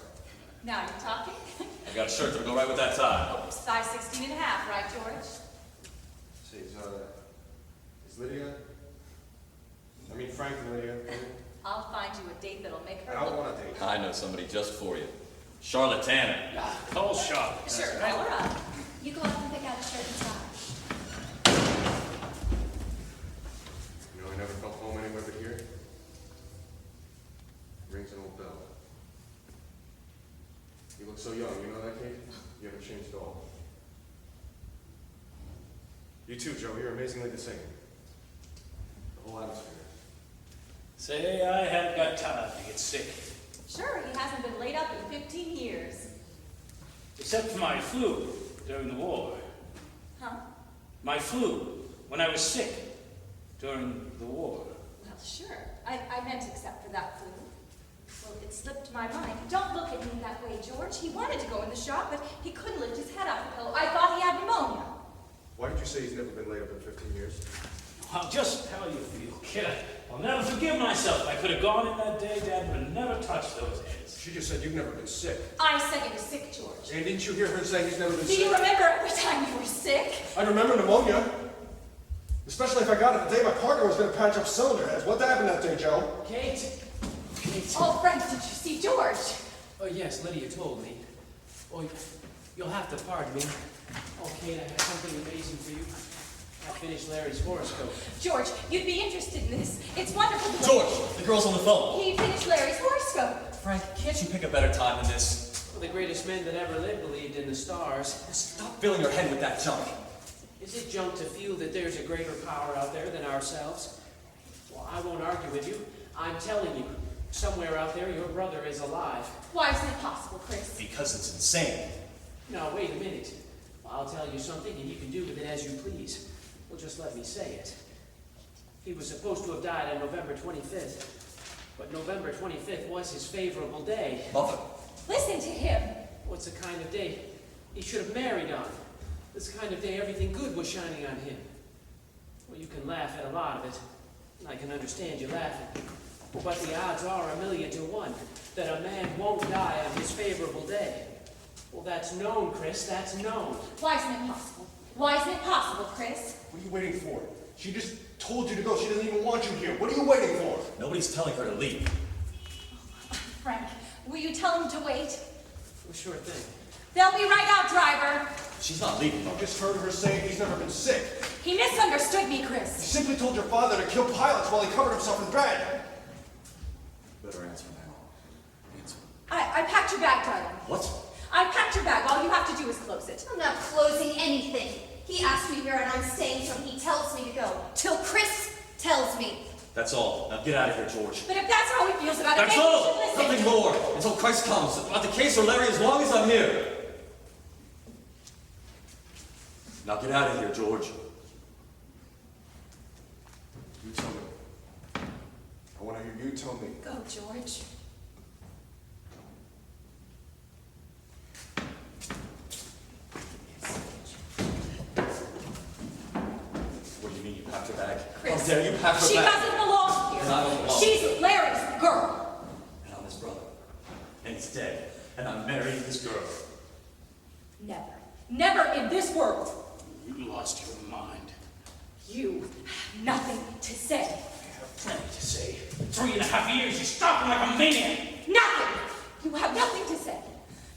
Now you're talking. I got a shirt that'll go right with that tie. Oh, size 16 and a half, right, George? See, is Lydia? I mean, Frank and Lydia. I'll find you a date that'll make her I don't look... want a date. I know somebody just for you. Charlotte Tanner. Call shop. Sure, call her up. You go out and pick out a shirt and tie. You know, I never felt home anywhere but here. Rings an old bell. You look so young, you know that, Kate? You haven't changed at all. You too, Joe. You're amazingly the same. The whole atmosphere. Say, I haven't got time to get sick. Sure, he hasn't been laid up in 15 years. Except for my flu during the war. Huh? My flu, when I was sick during the war. Well, sure. I meant except for that flu. Well, it slipped my mind. Don't look at me that way, George. He wanted to go in the shop, but he couldn't lift his head off the pillow. I thought he had pneumonia. Why did you say he's never been laid up in 15 years? Well, just how you feel, kid. I'll never forgive myself. I could have gone in that day, Dad would have never touched those heads. She just said you've never been sick. I said he was sick, George. And didn't you hear her say he's never been Do sick? you remember every time you were sick? I remember pneumonia. Especially if I got it the day my partner was going to patch up cylinder heads. What happened that day, Joe? Kate? Kate? Oh, Frank, did you see George? Oh, yes, Lydia told me. Oh, you'll have to pardon me. Oh, Kate, I have something amazing for you. I finished Larry's horoscope. George, you'd be interested in this. It's wonderful. George, the girl's on the phone. He finished Larry's horoscope. Frank, can't you pick a better time than this? Well, the greatest men that ever lived believed in the stars. Stop filling your head with that junk. Is it junk to feel that there's a greater power out there than ourselves? Well, I won't argue with you. I'm telling you, somewhere out there, your brother is alive. Why isn't it possible, Chris? Because it's insane. Now, wait a minute. I'll tell you something, and you can do with it as you please. Well, just let me say it. He was supposed to have died on November 25th, but November 25th was his favorable day. Mother. Listen to him. What's the kind of day he should have married on? This kind of day everything good was shining on him. Well, you can laugh at a lot of it, and I can understand you laughing. But the odds are 1,000,000 to 1 that a man won't die on his favorable day. Well, that's known, Chris, that's known. Why isn't it possible? Why isn't it possible, Chris? What are you waiting for? She just told you to go. She doesn't even want you here. What are you waiting for? Nobody's telling her to leave. Frank, will you tell him to wait? Well, sure thing. They'll be right out, driver. She's not leaving. I just heard her say he's never been sick. He misunderstood me, You Chris. simply told your father to kill pilots while he covered himself in bread. Better answer now. Answer. I packed your bag, darling. What? I packed your bag. All you have to do is close it. I'm not closing anything. He asked me where, and I'm staying till he tells me to go. Till Chris tells me. That's all. Now get out of here, George. But if that's how he feels about it, That's maybe you all! should listen. Nothing more! Until Christ comes. Not the case or Larry as long as I'm here. Now get out of here, George. You tell me. I want to hear you tell me. Go, George. What do you mean you packed your bag? Chris, How dare you pack your She bag? doesn't belong here. And I don't belong. She's Larry's girl. And I'm his brother. And he's dead. And I'm marrying this girl. Never. Never in this world. You lost your mind. You have nothing to say. I have plenty to say. 3.5 years, you're stalking like a maniac. Nothing! You have nothing to say.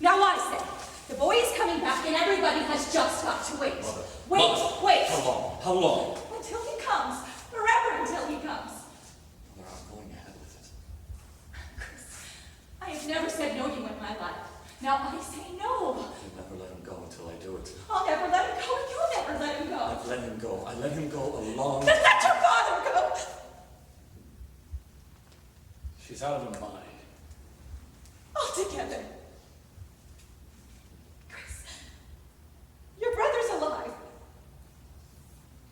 Now I say, the boy is coming back and everybody has just got to wait. Mother. Wait, Mother. wait. How long? How long? Until he comes. Forever until he comes. Mother, I'm going ahead with it. Chris, I have never said no to you in my life. Now I say no. You'll never let him go until I do it. I'll never let him go and you'll never let him go. I've let him go. I let him go a long Then let your father go. She's out of her mind. Altogether. Chris, your brother's alive.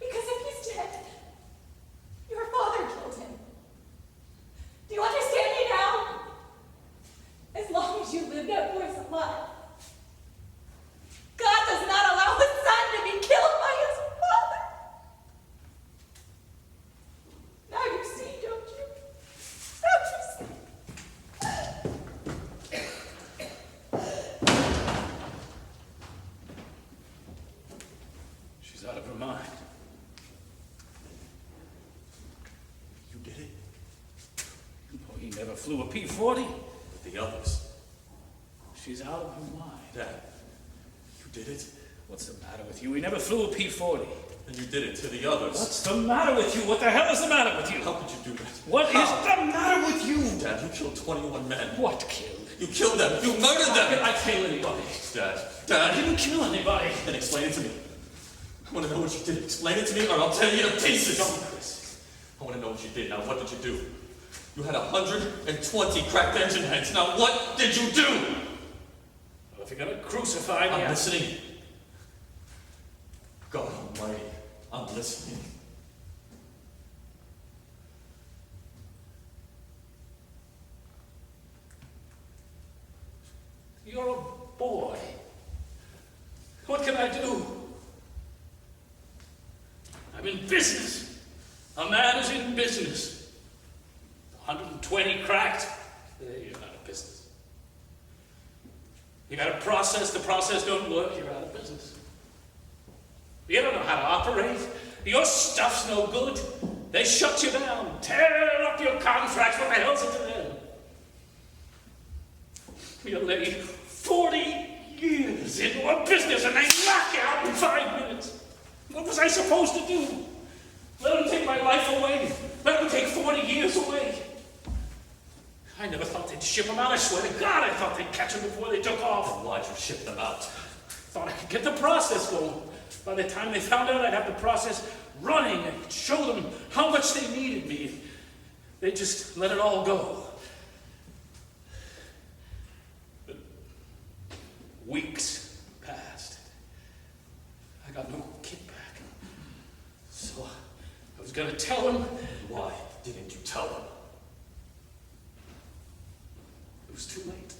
Because if he's dead, your father killed him. Do you understand me now? As long as you live, that boy's alive. God does not allow his son to be killed by his father. Now you see, don't you? Now you see. She's out of her mind. You did it. Oh, he never flew a P-40. With the others. She's out of her mind. Dad, you did it. What's the matter with you? He never flew a P-40. And you did it to the others. What's the matter with you? What the hell is the matter with you? How could you do that? What is the matter with you? Dad, you killed 21 men. What killed? You killed them. You murdered How did them. I kill anybody? Dad, I Dad, didn't kill anybody. then explain it to me. I want to know what you did. Explain it to me or I'll tear you to pieces. Don't, Chris. I want to know what you did. Now, what did you do? You had 120 cracked engine heads. Now, what did you do? Well, if you're gonna crucify me, I'm listening. God Almighty, I'm listening. You're a boy. What can I do? I'm in business. A man is in business. 120 cracked. You're out of business. You got a process, the process don't work, you're out of business. You don't know how to operate. Your stuff's no good. They shut you down, tear up your contracts. What the hell's it to them? You lay 40 years into a business and they knock you out in 5 minutes. What was I supposed to do? Let them take my life away? Let them take 40 years away? I never thought they'd ship them out. I swear to God, I thought they'd catch them before they took off. Then why'd you ship them out? Thought I could get the process going. By the time they found out I'd have the process running, I could show them how much they needed me. They just let it all go. But weeks passed. I got no kickback. So I was gonna tell them. Why didn't you tell them? It was too late.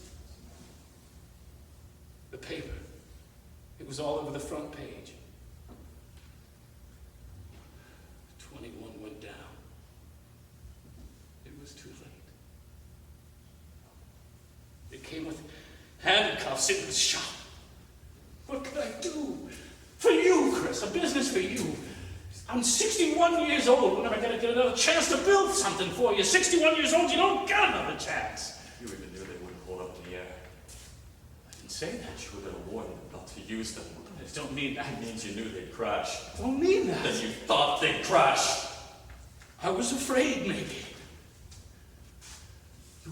The paper, it was all over the front page. 21 went down. It was too late. It came with handcuffs. It was shot. What could I do? For you, Chris, a business for you. I'm 61 years old. When am I going to get another chance to build something for you? 61 years old, you don't get another chance. You even knew they wouldn't hold up in the air. I didn't say that. You would have warned them not to use them. I just don't mean that. That means you knew they'd crash. I don't mean that. Then you thought they'd crash. I was afraid, maybe. You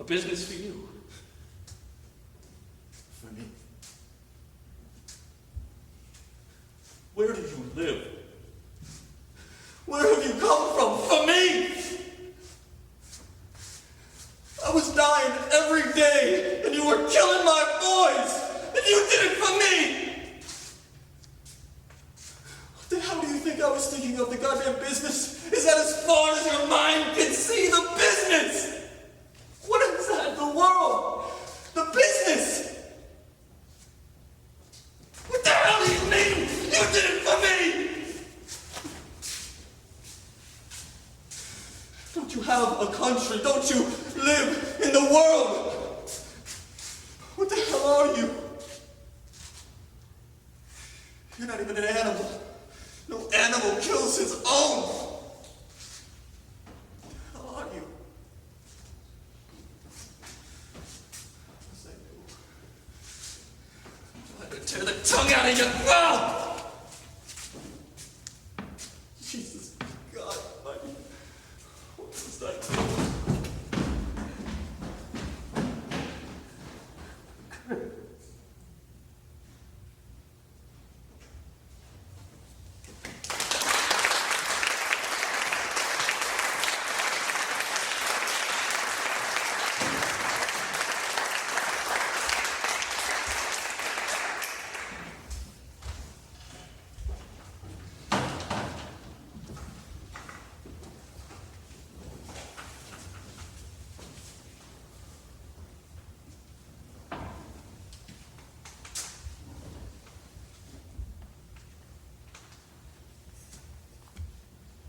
business for you. For me. Where do you live? Where have you come from? For me! I was dying every day, and you were killing my boys, and you did it for me! What the hell do you think I was thinking of? The goddamn business? Is that as far as your mind can see the business? What is that? The world? The business? What the hell do you mean? You did it for me! Don't you have a country? Don't you live in the world? What the hell are you? You're not even an animal. No animal kills his own. What the hell are you? Yes, I do. I'm trying to tear the tongue out of your mouth! Jesus God, buddy. What was that?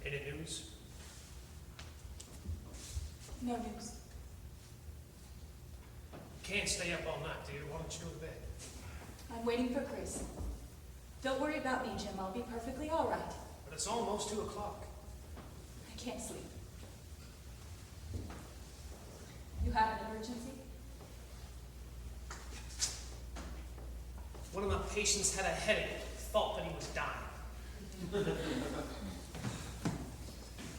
Any news? No news. Can't stay up all night, dear. Why don't you go to bed? I'm waiting for Chris. Don't worry about me, Jim. I'll be perfectly all right. But it's almost 2 o'clock. I can't sleep. You have an emergency? One of my patients had a headache. Thought that he was dying.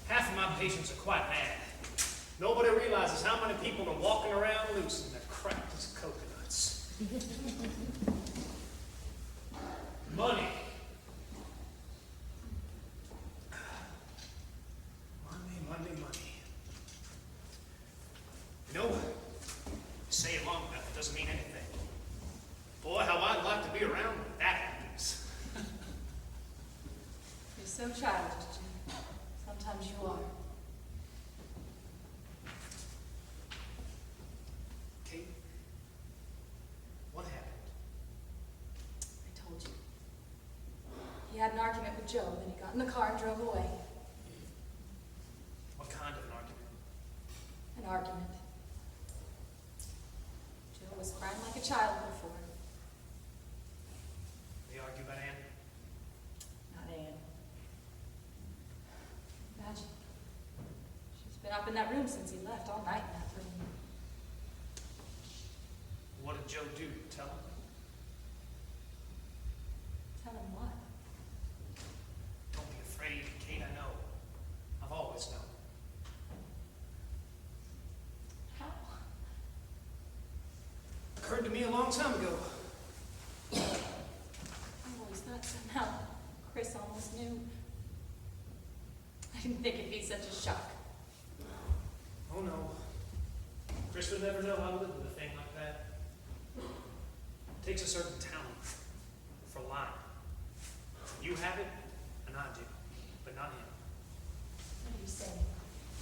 Half of my patients are quite mad. Nobody realizes how many people are walking around loose and they're cracked as coconuts. Money. Money. You know, say it long enough, it doesn't mean anything. Boy, how I'd like to be around when that happens. You're so childish, Jim. Sometimes you are. Kate, what happened? I told you. He had an argument with Joe, then he got in the car and drove away. What kind of an argument? An argument. Joe was crying like a child before. They argue about Ann? Not Anne. Imagine. She's been up in that room since he left, all night in that room. What did Joe do? Tell him? Tell him what? Don't be afraid, Kate, I know. I've always known. How? Occurred to me a long time ago. I always thought somehow Chris almost knew. I didn't think it'd be such a shock. Oh no. Chris would never know how to live with a thing like that. It takes a certain talent for lying. You have it, and I do, but not him. What are you saying?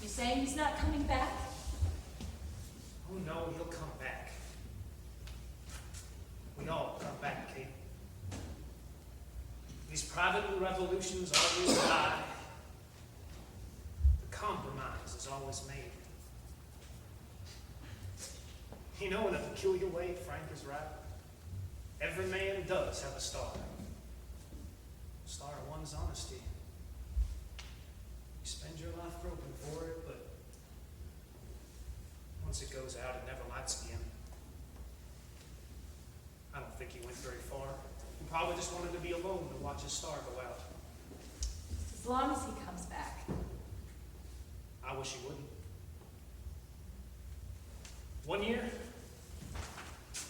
You saying he's not coming back? Oh no, he'll come back. We all come back, Kate. These private revolutions always die. The compromise is always made. You know, in a peculiar way, Frank is right. Every man does have a star. A star of one's honesty. You spend your life groping for it, but once it goes out, it never lights again. I don't think he went very far. He probably just wanted to be alone to watch his star go out. Just as long as he comes back. I wish he wouldn't. One year,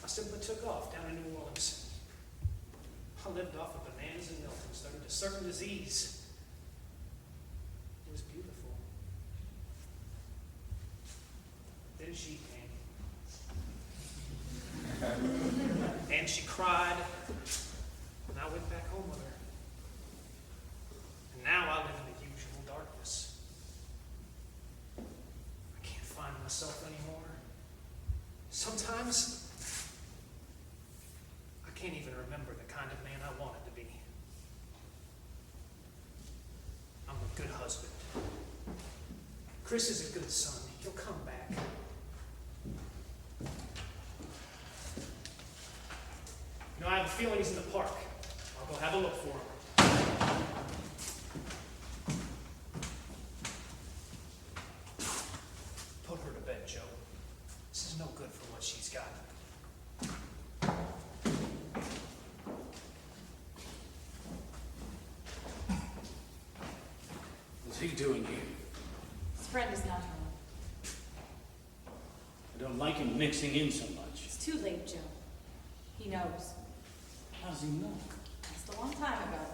I simply took off down in New Orleans. I lived off of bananas and milk and started a certain disease. It was beautiful. Then she came. And she cried, and I went back home with her. And now I live in the usual darkness. I can't find myself anymore. Sometimes, I can't even remember the kind of man I wanted to be. I'm a good husband. Chris is a good son. He'll come back. You know, I have a feeling he's in the park. I'll go have a look for him. Put her to bed, Joe. This is no good for what she's got. What's he doing here? His friend is not home. I don't like him mixing in so much. It's too late, Joe. He knows. How does he know? Just a long time ago.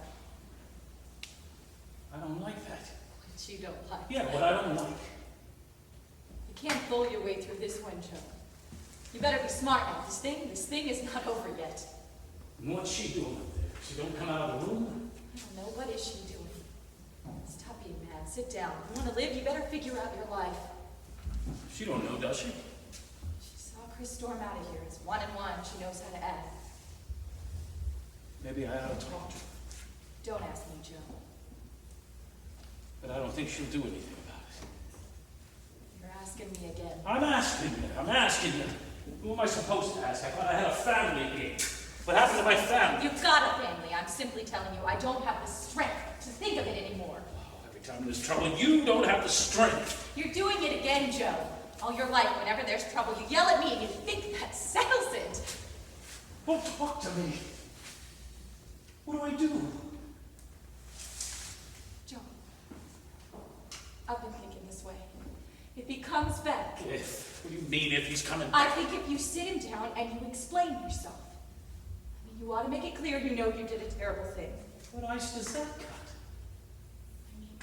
I don't like that. Which you don't like. Yeah, what I don't like. You can't bull your way through this one, Joe. You better be smart now. This thing is not over yet. And what's she doing up there? She don't come out of the room? I don't know. What is she doing? Stop being mad. Sit down. If you want to live, you better figure out your life. She don't know, does she? She saw Chris storm out of here. It's 1 and 1. She knows how to act. Maybe I ought to talk to her. Don't ask me, Joe. But I don't think she'll do anything about it. You're asking me again. I'm asking you. Who am I supposed to ask? I thought I had a family here. What happened to my family? You've got a family. I'm simply telling you I don't have the strength to think of it anymore. Oh, every time there's trouble, you don't have the strength. You're doing it again, Joe. All your life, whenever there's trouble, you yell at me and you think that settles it. Well, talk to me. What do I do? Joe, I've been thinking this way. If he comes back, If? What do you mean if he's coming I back? think if you sit him down and you explain yourself, I mean, you ought to make it clear you know you did a terrible thing. What ice does that cut? I mean,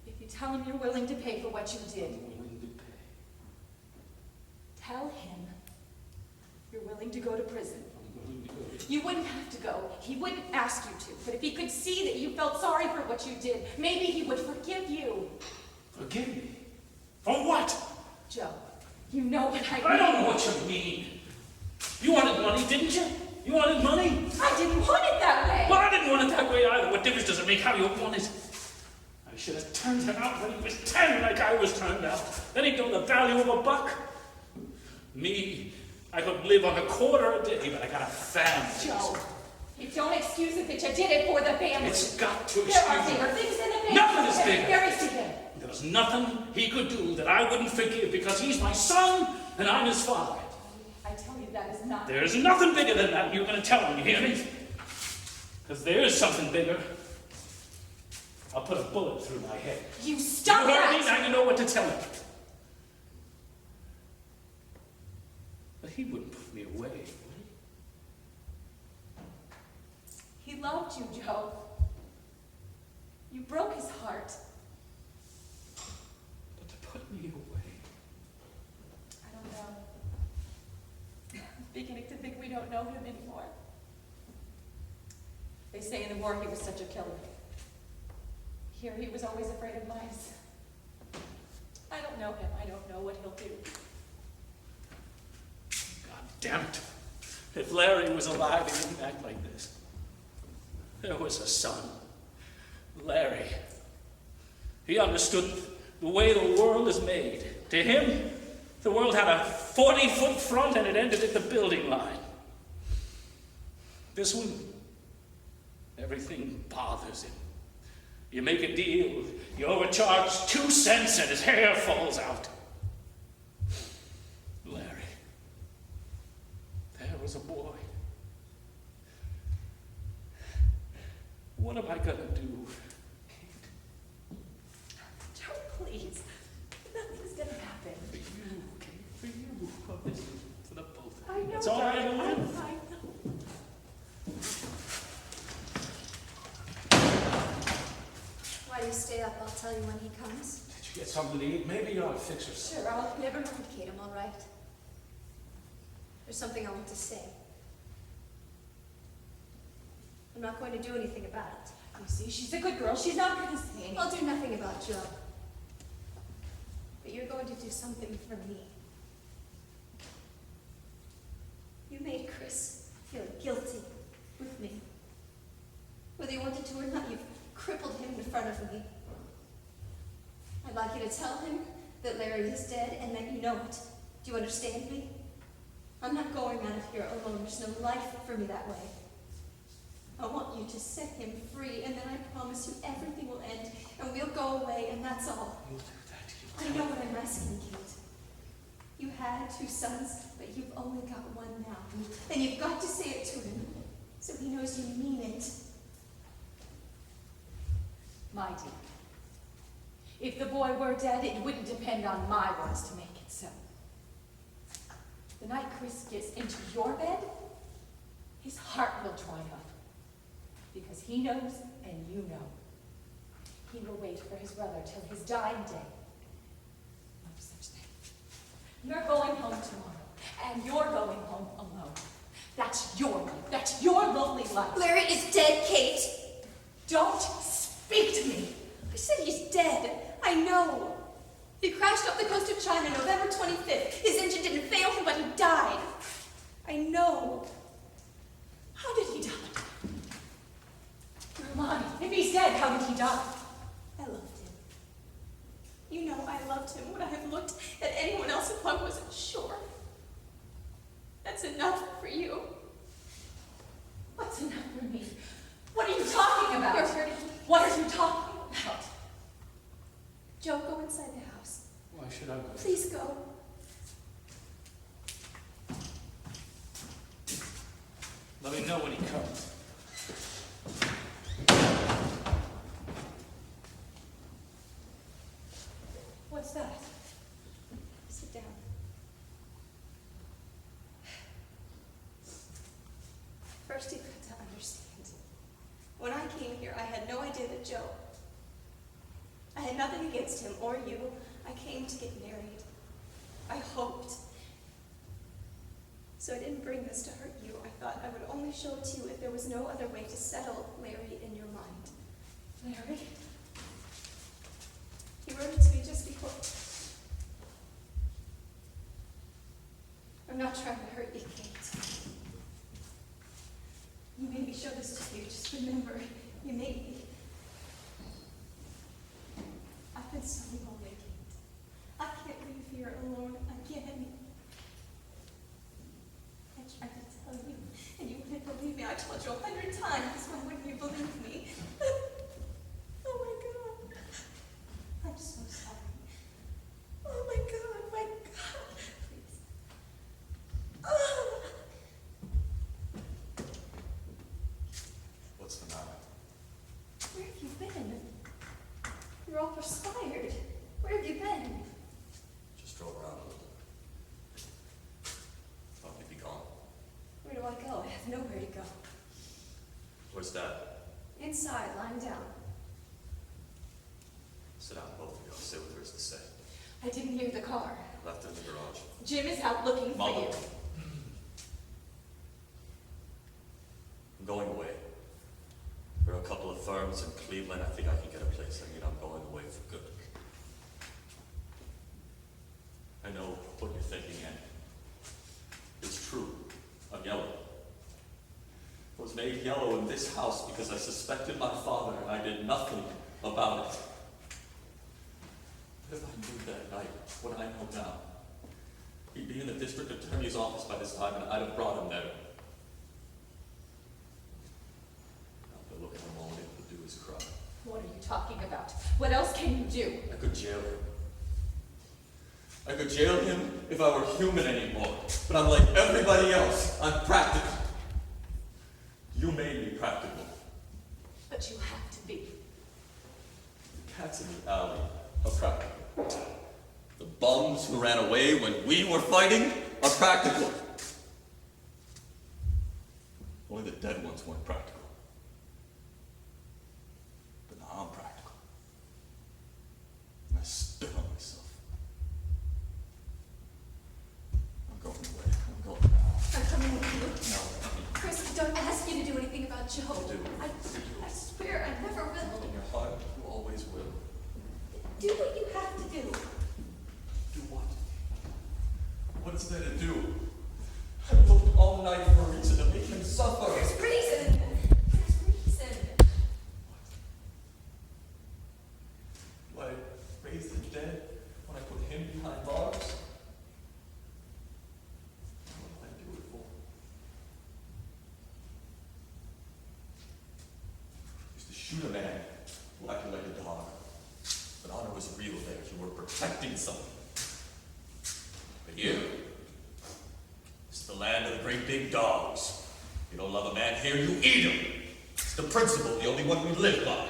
if you tell him you're willing to pay for what you did, I'm willing to pay. tell him you're willing to go to prison. I'm willing to go. You wouldn't have to go. He wouldn't ask you to. But if he could see that you felt sorry for what you did, maybe he would forgive you. Forgive me? For what? Joe, you know what I mean. I don't know what you mean. You wanted money, didn't you? You wanted money? I didn't want it that way. Well, I didn't want it that way either. What difference does it make how you want it? I should have turned him out when he was 10 like I was turned out. Then he'd know the value of a buck. Me, I could live on a quarter a day, but I got a family. Joe, you don't excuse it that you did it for the family. It's got to There are excuse bigger me. things in the family. Nothing is bigger. There is bigger. There was nothing he could do that I wouldn't forgive because he's my son and I'm his father. I tell you that is not. There's nothing bigger than that, and you're going to tell him, you hear me? Because there is something bigger. I'll put a bullet through my head. You stop You heard me? that! Now you know what to tell him. But he wouldn't put me away, would he? He loved you, Joe. You broke his heart. But to put me away. I don't know. I'm beginning to think we don't know him anymore. They say in the war he was such a killer. Here he was always afraid of mice. I don't know him. I don't know what he'll do. God damn it. If Larry was alive, he wouldn't act like this. There was a son, Larry. He understood the way the world is made. To him, the world had a 40-foot front and it ended at the building line. This one, everything bothers him. You make a deal, you overcharge 2 cents and his hair falls out. Larry, there was a boy. What am I gonna do? Joe, please. Nothing's gonna happen. For you, Kate, for you. It's all right, I'm Lillian. fine. Why do you stay up? I'll tell you when he comes. Did you get something to eat? Maybe you ought to fix her some. Sure, never mind, Kate, I'm all right. There's something I want to say. I'm not going to do anything about it. You see, she's a good girl. She's not going to say anything. I'll do nothing about Joe. But you're going to do something for me. You made Chris feel guilty with me. Whether you wanted to or not, you've crippled him in front of me. I'd like you to tell him that Larry is dead and that you know it. Do you understand me? I'm not going out of here alone. There's no life for me that way. I want you to set him free, and then I promise you everything will end, and we'll go away, and that's all. You'll do that. I know what I'm asking, Kate. You had 2 sons, but you've only got 1 now. And you've got to say it to him, so he knows you mean it. My dear, if the boy were dead, it wouldn't depend on my words to make it so. The night Chris gets into your bed, his heart will triumph. Because he knows and you know. He will wait for his brother till his dying day. No such thing. You're going home tomorrow, and you're going home alone. That's your life. That's your lonely life. Larry is dead, Kate. Don't speak to me. I said he's dead. I know. He crashed off the coast of China November 25th. His engine didn't fail him, but he died. I know. How did he die? Romani, if he's dead, how did he die? I loved him. You know I loved him. Would I have looked at anyone else if I wasn't sure? That's enough for you. What's enough for me? What are you talking about? You're hurting me. What are you talking about? Joe, go inside the house. Why should I go? Please go. Let me know when he comes. What's that? Sit down. First, you've got to understand. When I came here, I had no idea that Joe. I had nothing against him or you. I came to get married. I hoped. So I didn't bring this to hurt you. I thought I would only show it to you if there was no other way to settle Larry in your mind. Larry? He wrote it to me just before. I'm not trying to hurt you, Kate. You made me show this to you. Just remember, you made me. I've been so lonely, Kate. I can't leave here alone again. I tried to tell you, and you wouldn't believe me. I told you 100 times. Why wouldn't you believe me? Oh my God. I'm so sorry. Oh my God, my God. Please. Oh. What's the matter? Where have you been? You're all perspired. Where have you been? Just drove around a little. Thought you'd be gone. Where do I go? I have nowhere to go. Where's Dad? Inside, lying down. Sit down, both of you. I'll say what there is to say. I didn't hear the car. Left it in the garage. Jim is out looking for Mother. you. I'm going away. There are a couple of firms in Cleveland. I think I can get a place. I mean, I'm going away for good. I know what you're thinking, and it's true. I'm yellow. I was made yellow in this house because I suspected my father, and I did nothing about it. If I knew that night what I know now, he'd be in the district attorney's office by this time, and I'd have brought him there. After looking him all able to do is cry. What are you talking about? What else can you do? I could jail him. I could jail him if I were human anymore. But I'm like everybody else. I'm practical. You made me practical. But you have to be. The cats in the alley are practical. The bums who ran away when we were fighting are practical. Only the dead ones weren't practical. But now I'm practical. And I spit on myself. I'm going away. I'm going now. I'm coming with you. No, honey. Chris, I don't ask you to do anything about Joe. I'll do. I swear I never will. In your heart, you always will. Do what you have to do. Do what? What is there to do? I looked all night for a reason to make him suffer. There's reason. There's reason. Do I raise the dead when I put him behind bars? What do I do it for? Used to shoot a man who acted like a dog. But honor was real there. You were protecting something. But here, it's the land of the great big dogs. You don't love a man here, you eat him. It's the principle, the only one we live by.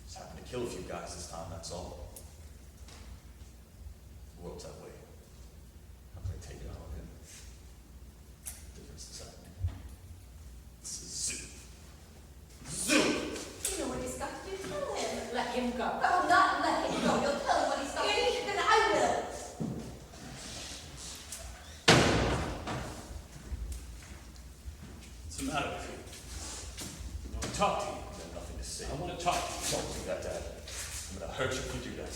Just happened to kill a few guys this time, that's all. The world's that way. How can I take it out of him? What difference does that make? This is zoo. Zoo! You know what he's got to do. Tell him. Let him go. I will not let him go. You'll tell him what he's got to do. Then I will. What's the matter with you? I want to talk to you. I have nothing to say. I want to talk to you. Don't do that, Dad. I'm gonna hurt you if you do that.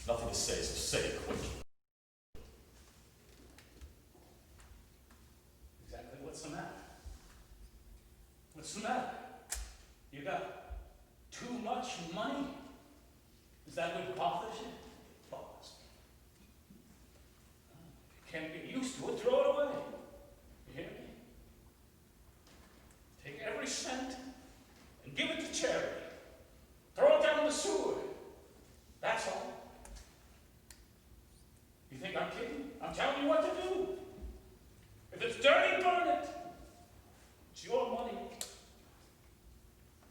Nothing to say, so say it quick. Exactly what's the matter? What's the matter? You got too much money? Is that what bothers you? Bothers You can't get used to it, throw it away. You hear me? Take every cent and give it to charity. Throw it down the sewer. That's all. You think I'm kidding? I'm telling you what to do. If it's dirty, burn it. It's your money.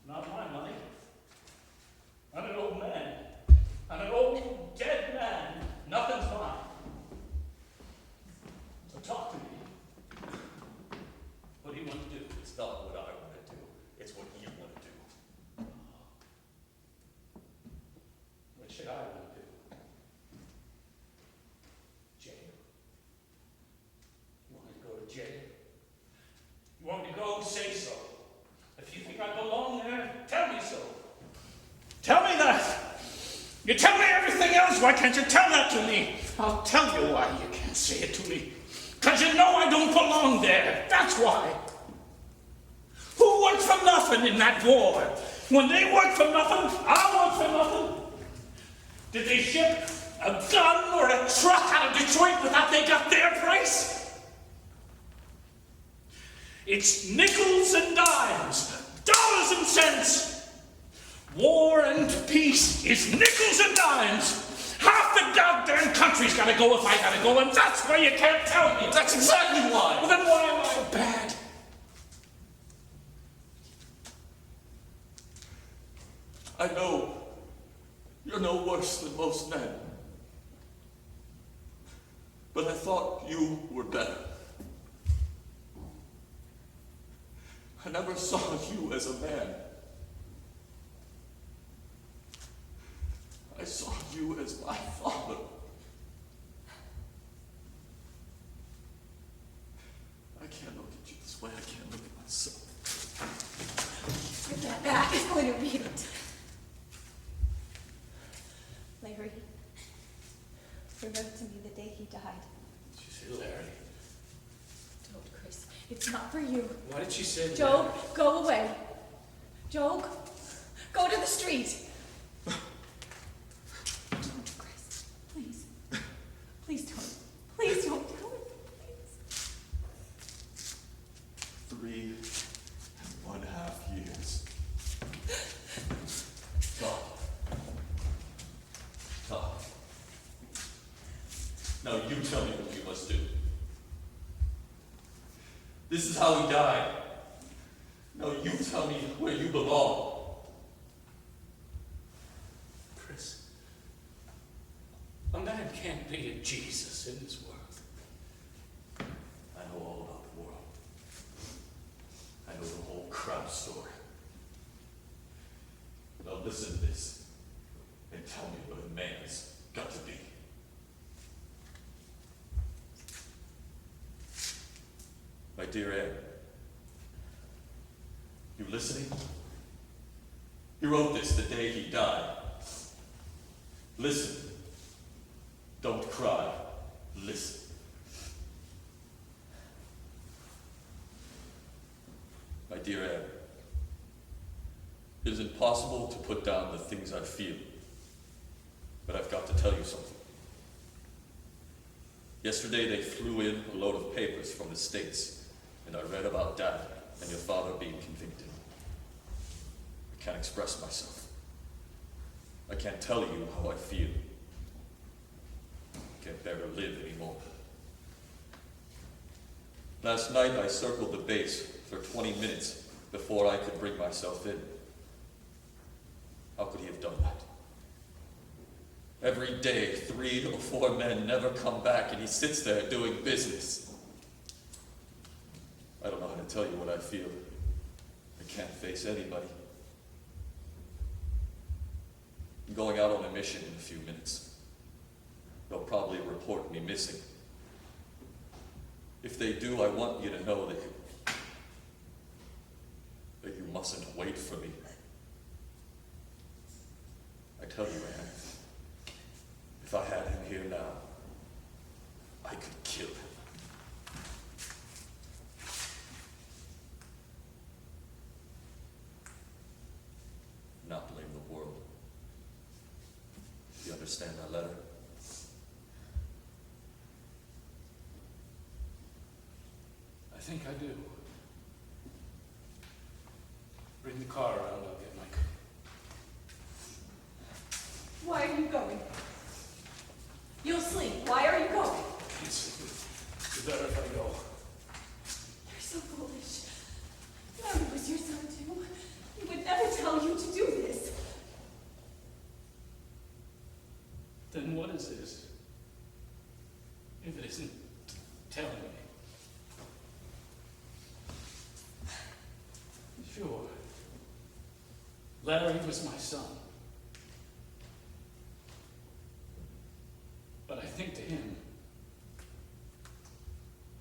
Not my money. I'm an old man. I'm an old dead man. Nothing's mine. So talk to me. What do you want to do? It's not what I want to do. It's what you want to do. What should I want to do? Jail. You want me to go to jail? You want me to go? Say so. If you think I belong there, tell me so. Tell me that. You tell me everything else. Why can't you tell that to me? I'll tell you why you can't say it to me. Because you know I don't belong there. That's why. Who worked for nothing in that war? When they worked for nothing, I worked for nothing. Did they ship a gun or a truck out of Detroit without they got their price? It's nickels and dimes, dollars and cents. War and peace is nickels and dimes. Half the goddamn country's gotta go if I gotta go, and that's why you can't tell me. That's exactly why. Well, then why am I bad? I know you're no worse than most men. But I thought you were better. I never saw you as a man. I saw you as my father. I can't look at you this way. I can't look at myself. That back is going to read it. Larry, he wrote to me the day he died. Did you say Larry? Don't, Chris. It's not for you. Why did she say Job, go away. Job, go to the street. Don't, Chris. Please. Please don't. Please don't do it. Please. 3.5 years. Talk. Talk. Now you tell me what you must do. This is how he died. Now you tell me where you belong. Chris, a man can't be a Jesus in this world. I know all about the world. listen to this and tell me what a man's got to be. My dear Ed, you listening? He wrote this the day he died. Listen. Don't cry. Listen. My dear Ed, it is impossible to put down the things I feel, but I've got to tell you something. Yesterday they flew in a load of papers from the States, and I read about Dad and your father being convicted. I can't express myself. I can't tell you how I feel. I can't bear to live anymore. Last night I circled the base for 20 minutes before I could bring myself in. How could he have done that? Every day, 3 or 4 men never come back, and he sits there doing business. I don't know how to tell you what I feel. I can't face anybody. I'm going out on a mission in a few minutes. They'll probably report me missing. If they do, I want you to know that you mustn't wait for me. I tell you, Anne, if I had him here now, I could kill him. Not blame the world. You understand that letter? I think I do. Bring the car around, I'll get my coat. Why are you going? You'll sleep. Why are you going? It's better if I go. You're so foolish. Larry was your son too. He would never tell you to do this. Then what is this? If it isn't telling me. Sure. Larry was my son. But I think to him,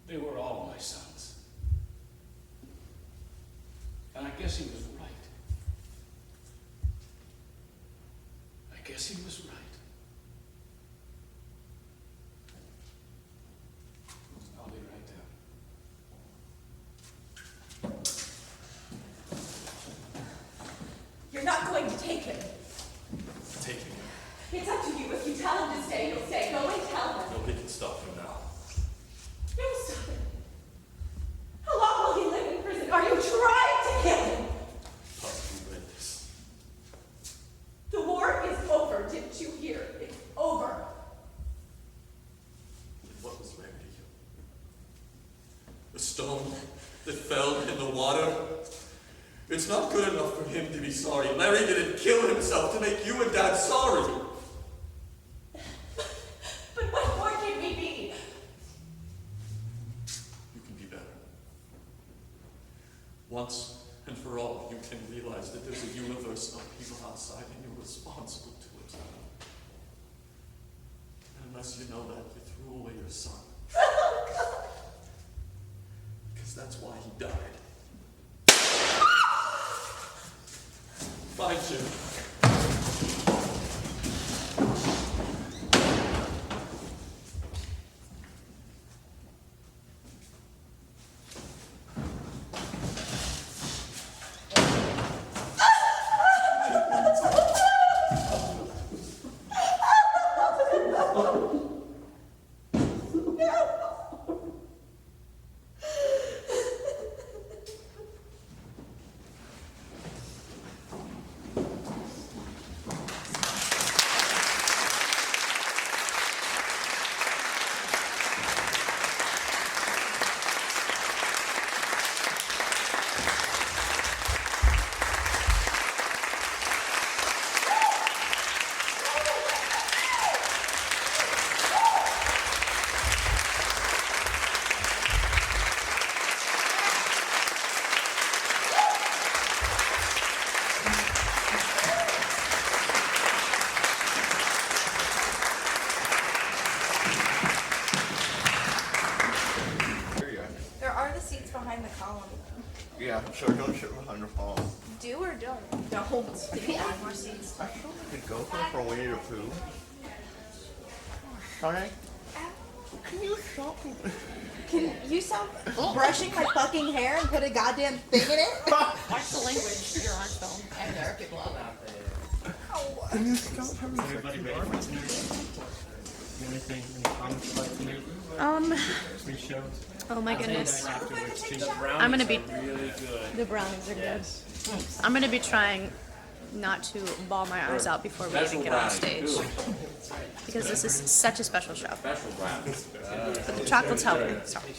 they were all my sons. And I guess he was right. I guess he was right. I'll be right down. You're not going to take him. Take him. It's up to you. If you tell him to stay, he'll stay. Go and tell him. Nobody can stop him now. You will stop him. How long will he live in prison? Are you trying to kill him? Possibly read this. The war is over, didn't you hear? It's over. What was Larry to you? The stone that fell in the water? It's not good enough for him to be sorry. Larry didn't kill himself to make you and Dad sorry. But what more can we be? You can be better. Once and for all, you can realize that there's a universe of people outside and you're responsible to it. And unless you know that, you threw away your son. Because that's why he died. Find you. behind the column, though. Yeah, sure, don't sit behind the phone. Do or don't? Don't. Did we add more seats? I feel like a gopher for Winnie the Pooh. Sorry? Can you stop? Can you stop brushing my fucking hair and put a goddamn thing in it? Watch the language. You're on film. And there are people out there. Can you stop having Everybody ready for tonight? Anything, any comments about tonight? Three shows? Oh my goodness. Afterwards, too. I'm gonna be, Really good. The brownies are good. I'm gonna be trying not to bawl my eyes out before we even get on stage. Because this is such a special show. But the chocolate's helping. Sorry.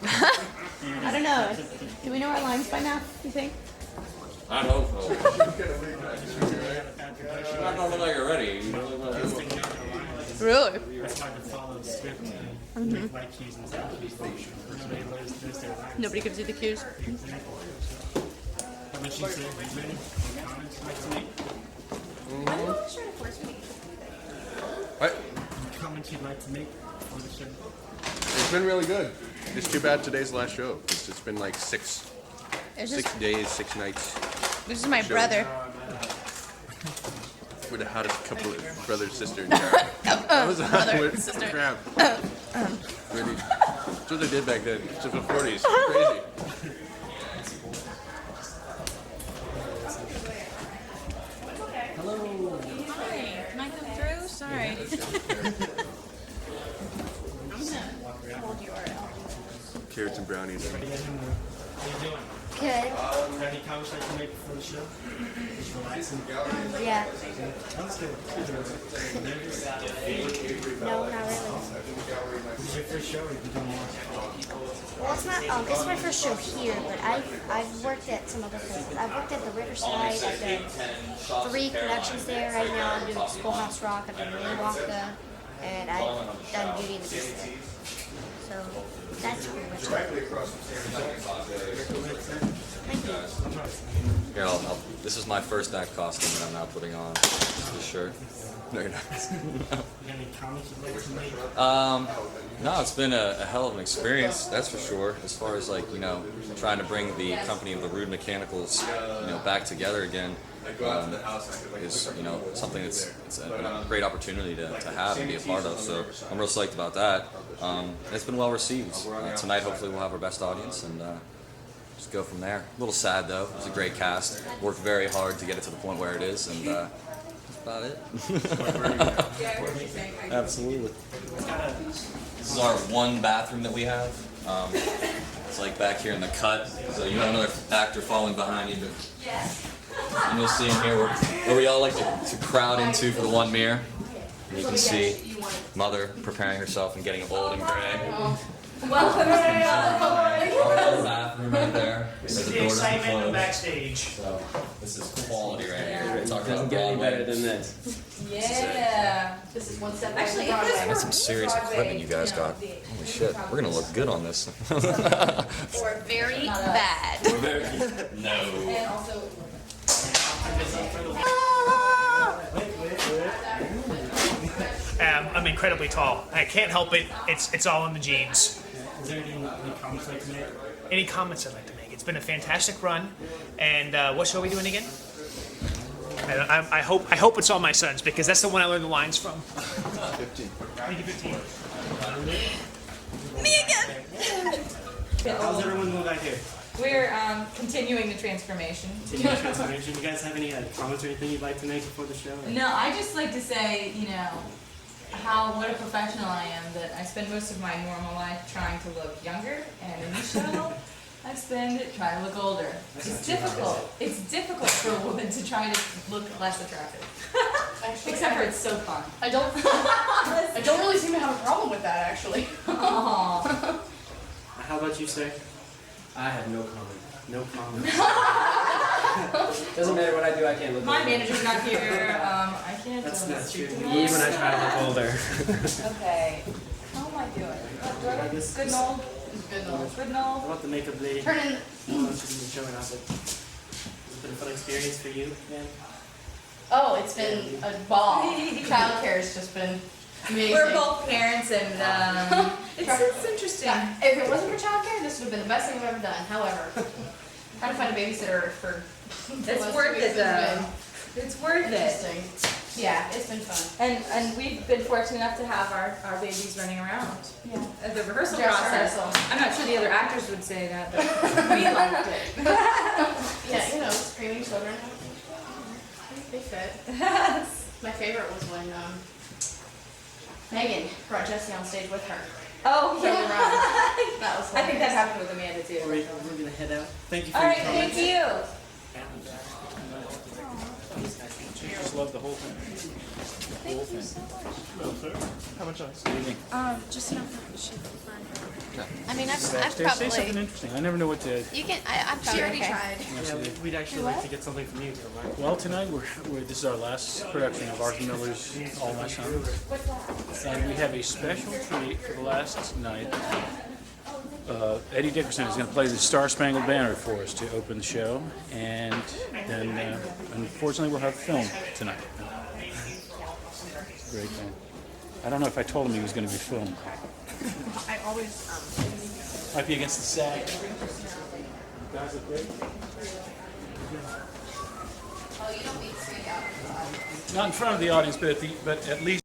I don't know. Do we know our lines by now, you think? I hope so. You're not gonna look like you're ready. You don't look like you're ready. Really? It's hard to follow the script and make my cues and stuff. Nobody knows their lines. Nobody gives you the cues? How much you say? You ready? Any comments you'd like to make? I'm not sure if we're speaking. What? Any comments you'd like to make on the show? It's been really good. It's too bad today's the last show, 'cause it's been like six days, 6 nights. This is my Shows. brother. With a hottest couple of brother, sister, and Jared. That was brother, with sister. crap. Really. That's what they did back then. It's the 40s. Crazy. Hi. Can I come through? Sorry. Carrots and brownies. How you doing? Good. Any comments I can make before the show? Just relaxing. Yeah. That's good. No, not really. This is your first show, or you've been doing more? Well, it's not. This is my first show here, but I've worked at some other places. I've worked at the Riverside. I've done 3 productions there. Right now, I'm doing Schoolhouse Rock. I've done Willy Wonka, and I've done Beauty and the Beast there. So that's pretty much it. Thank you. Here, this is my first act costume that I'm now putting on. This shirt. No, you're not. You got any comments you'd like to make? No, it's been a hell of an experience, that's for sure. As far as like, trying to bring the company of the Rude Mechanicals, back together again, is, something it's a great opportunity to have and be a part of. So I'm real psyched about that. It's been well received. Tonight, hopefully, we'll have our best audience and just go from there. A little sad though. It was a great cast. Worked very hard to get it to the point where it is, and that's about it. Absolutely. This is our one bathroom that we have. It's like back here in the cut, so you have another actor falling behind you. And you'll see in here where we all like to crowd into for the one mirror. And you can see Mother preparing herself and getting old and gray. Welcome Our bathroom right there. This is the excitement of backstage. So this is quality right here. It Doesn't get any better than this. Yeah. This is one step. Actually, if this That's some serious equipment you guys got. Holy shit, we're gonna look good on this. Or very bad. No. And also. I'm incredibly tall. I can't help it. It's all in the genes. Is there any comments you'd like to make? Any comments I'd like to make? It's been a fantastic run. And what show are we doing again? I hope it's All My Sons, because that's the one I learned the lines from. 15. Thank you, 15. Me again! How's everyone doing back here? We're continuing the transformation. Continue the transformation. You guys have any comments or anything you'd like to make before the show? or- No, I just like to say, what a professional I am, that I spend most of my normal life trying to look younger, and in this show, I spend it trying to look older. It's difficult. It's difficult for a woman to try to look less attractive. Except for it's so fun. I don't really seem to have a problem with that, actually. Aww. How about you, sir? I have no comment. No comment. Doesn't matter what I do, I can't look My older. manager's not here. I can't. That's not true. Even I try to look older. Okay. How am I doing? Good and old? Good enough. Good and old? How about the makeup lady? Turn in. I don't know if she's been showing up, but has it been a fun experience for you, man? Oh, it's been a ball. Childcare has just been amazing. We're both parents, and It's interesting. If it wasn't for childcare, this would have been the best thing I've ever done. However, trying to find a babysitter for It's worth it though. It's worth it. interesting. Yeah, it's been fun. And we've been fortunate enough to have our babies running around. Yeah. The rehearsal Dress process. rehearsal. I'm not sure the other actors would say that, but we liked it. Yeah, you know, screaming children. They fit. My favorite was when Megan brought Jesse on stage with her. Oh, From the yeah. run. That was I think that hilarious. happened with Amanda too. We're gonna head out. Thank you for All your right, comments. thank you. Just love the whole thing. Thank you so much. How much ice? Good evening. Just enough for shape of fun. I mean, I've Say something probably. interesting. I never know what to. You can. I've She already okay. tried. Yeah, we'd actually like to get something from you, if you don't mind. Well, tonight this is our last production of Arthur Miller's All My Sons, and we have a special treat for the last night. Eddie Dickerson is going to play the Star Spangled Banner for us to open the show, and then unfortunately we'll have film tonight. Great thing. I don't know if I told him he was going to be filmed. I always, Might be against the SAG. You guys look great. oh, you don't need to speak out. Not in front of the audience, but at least.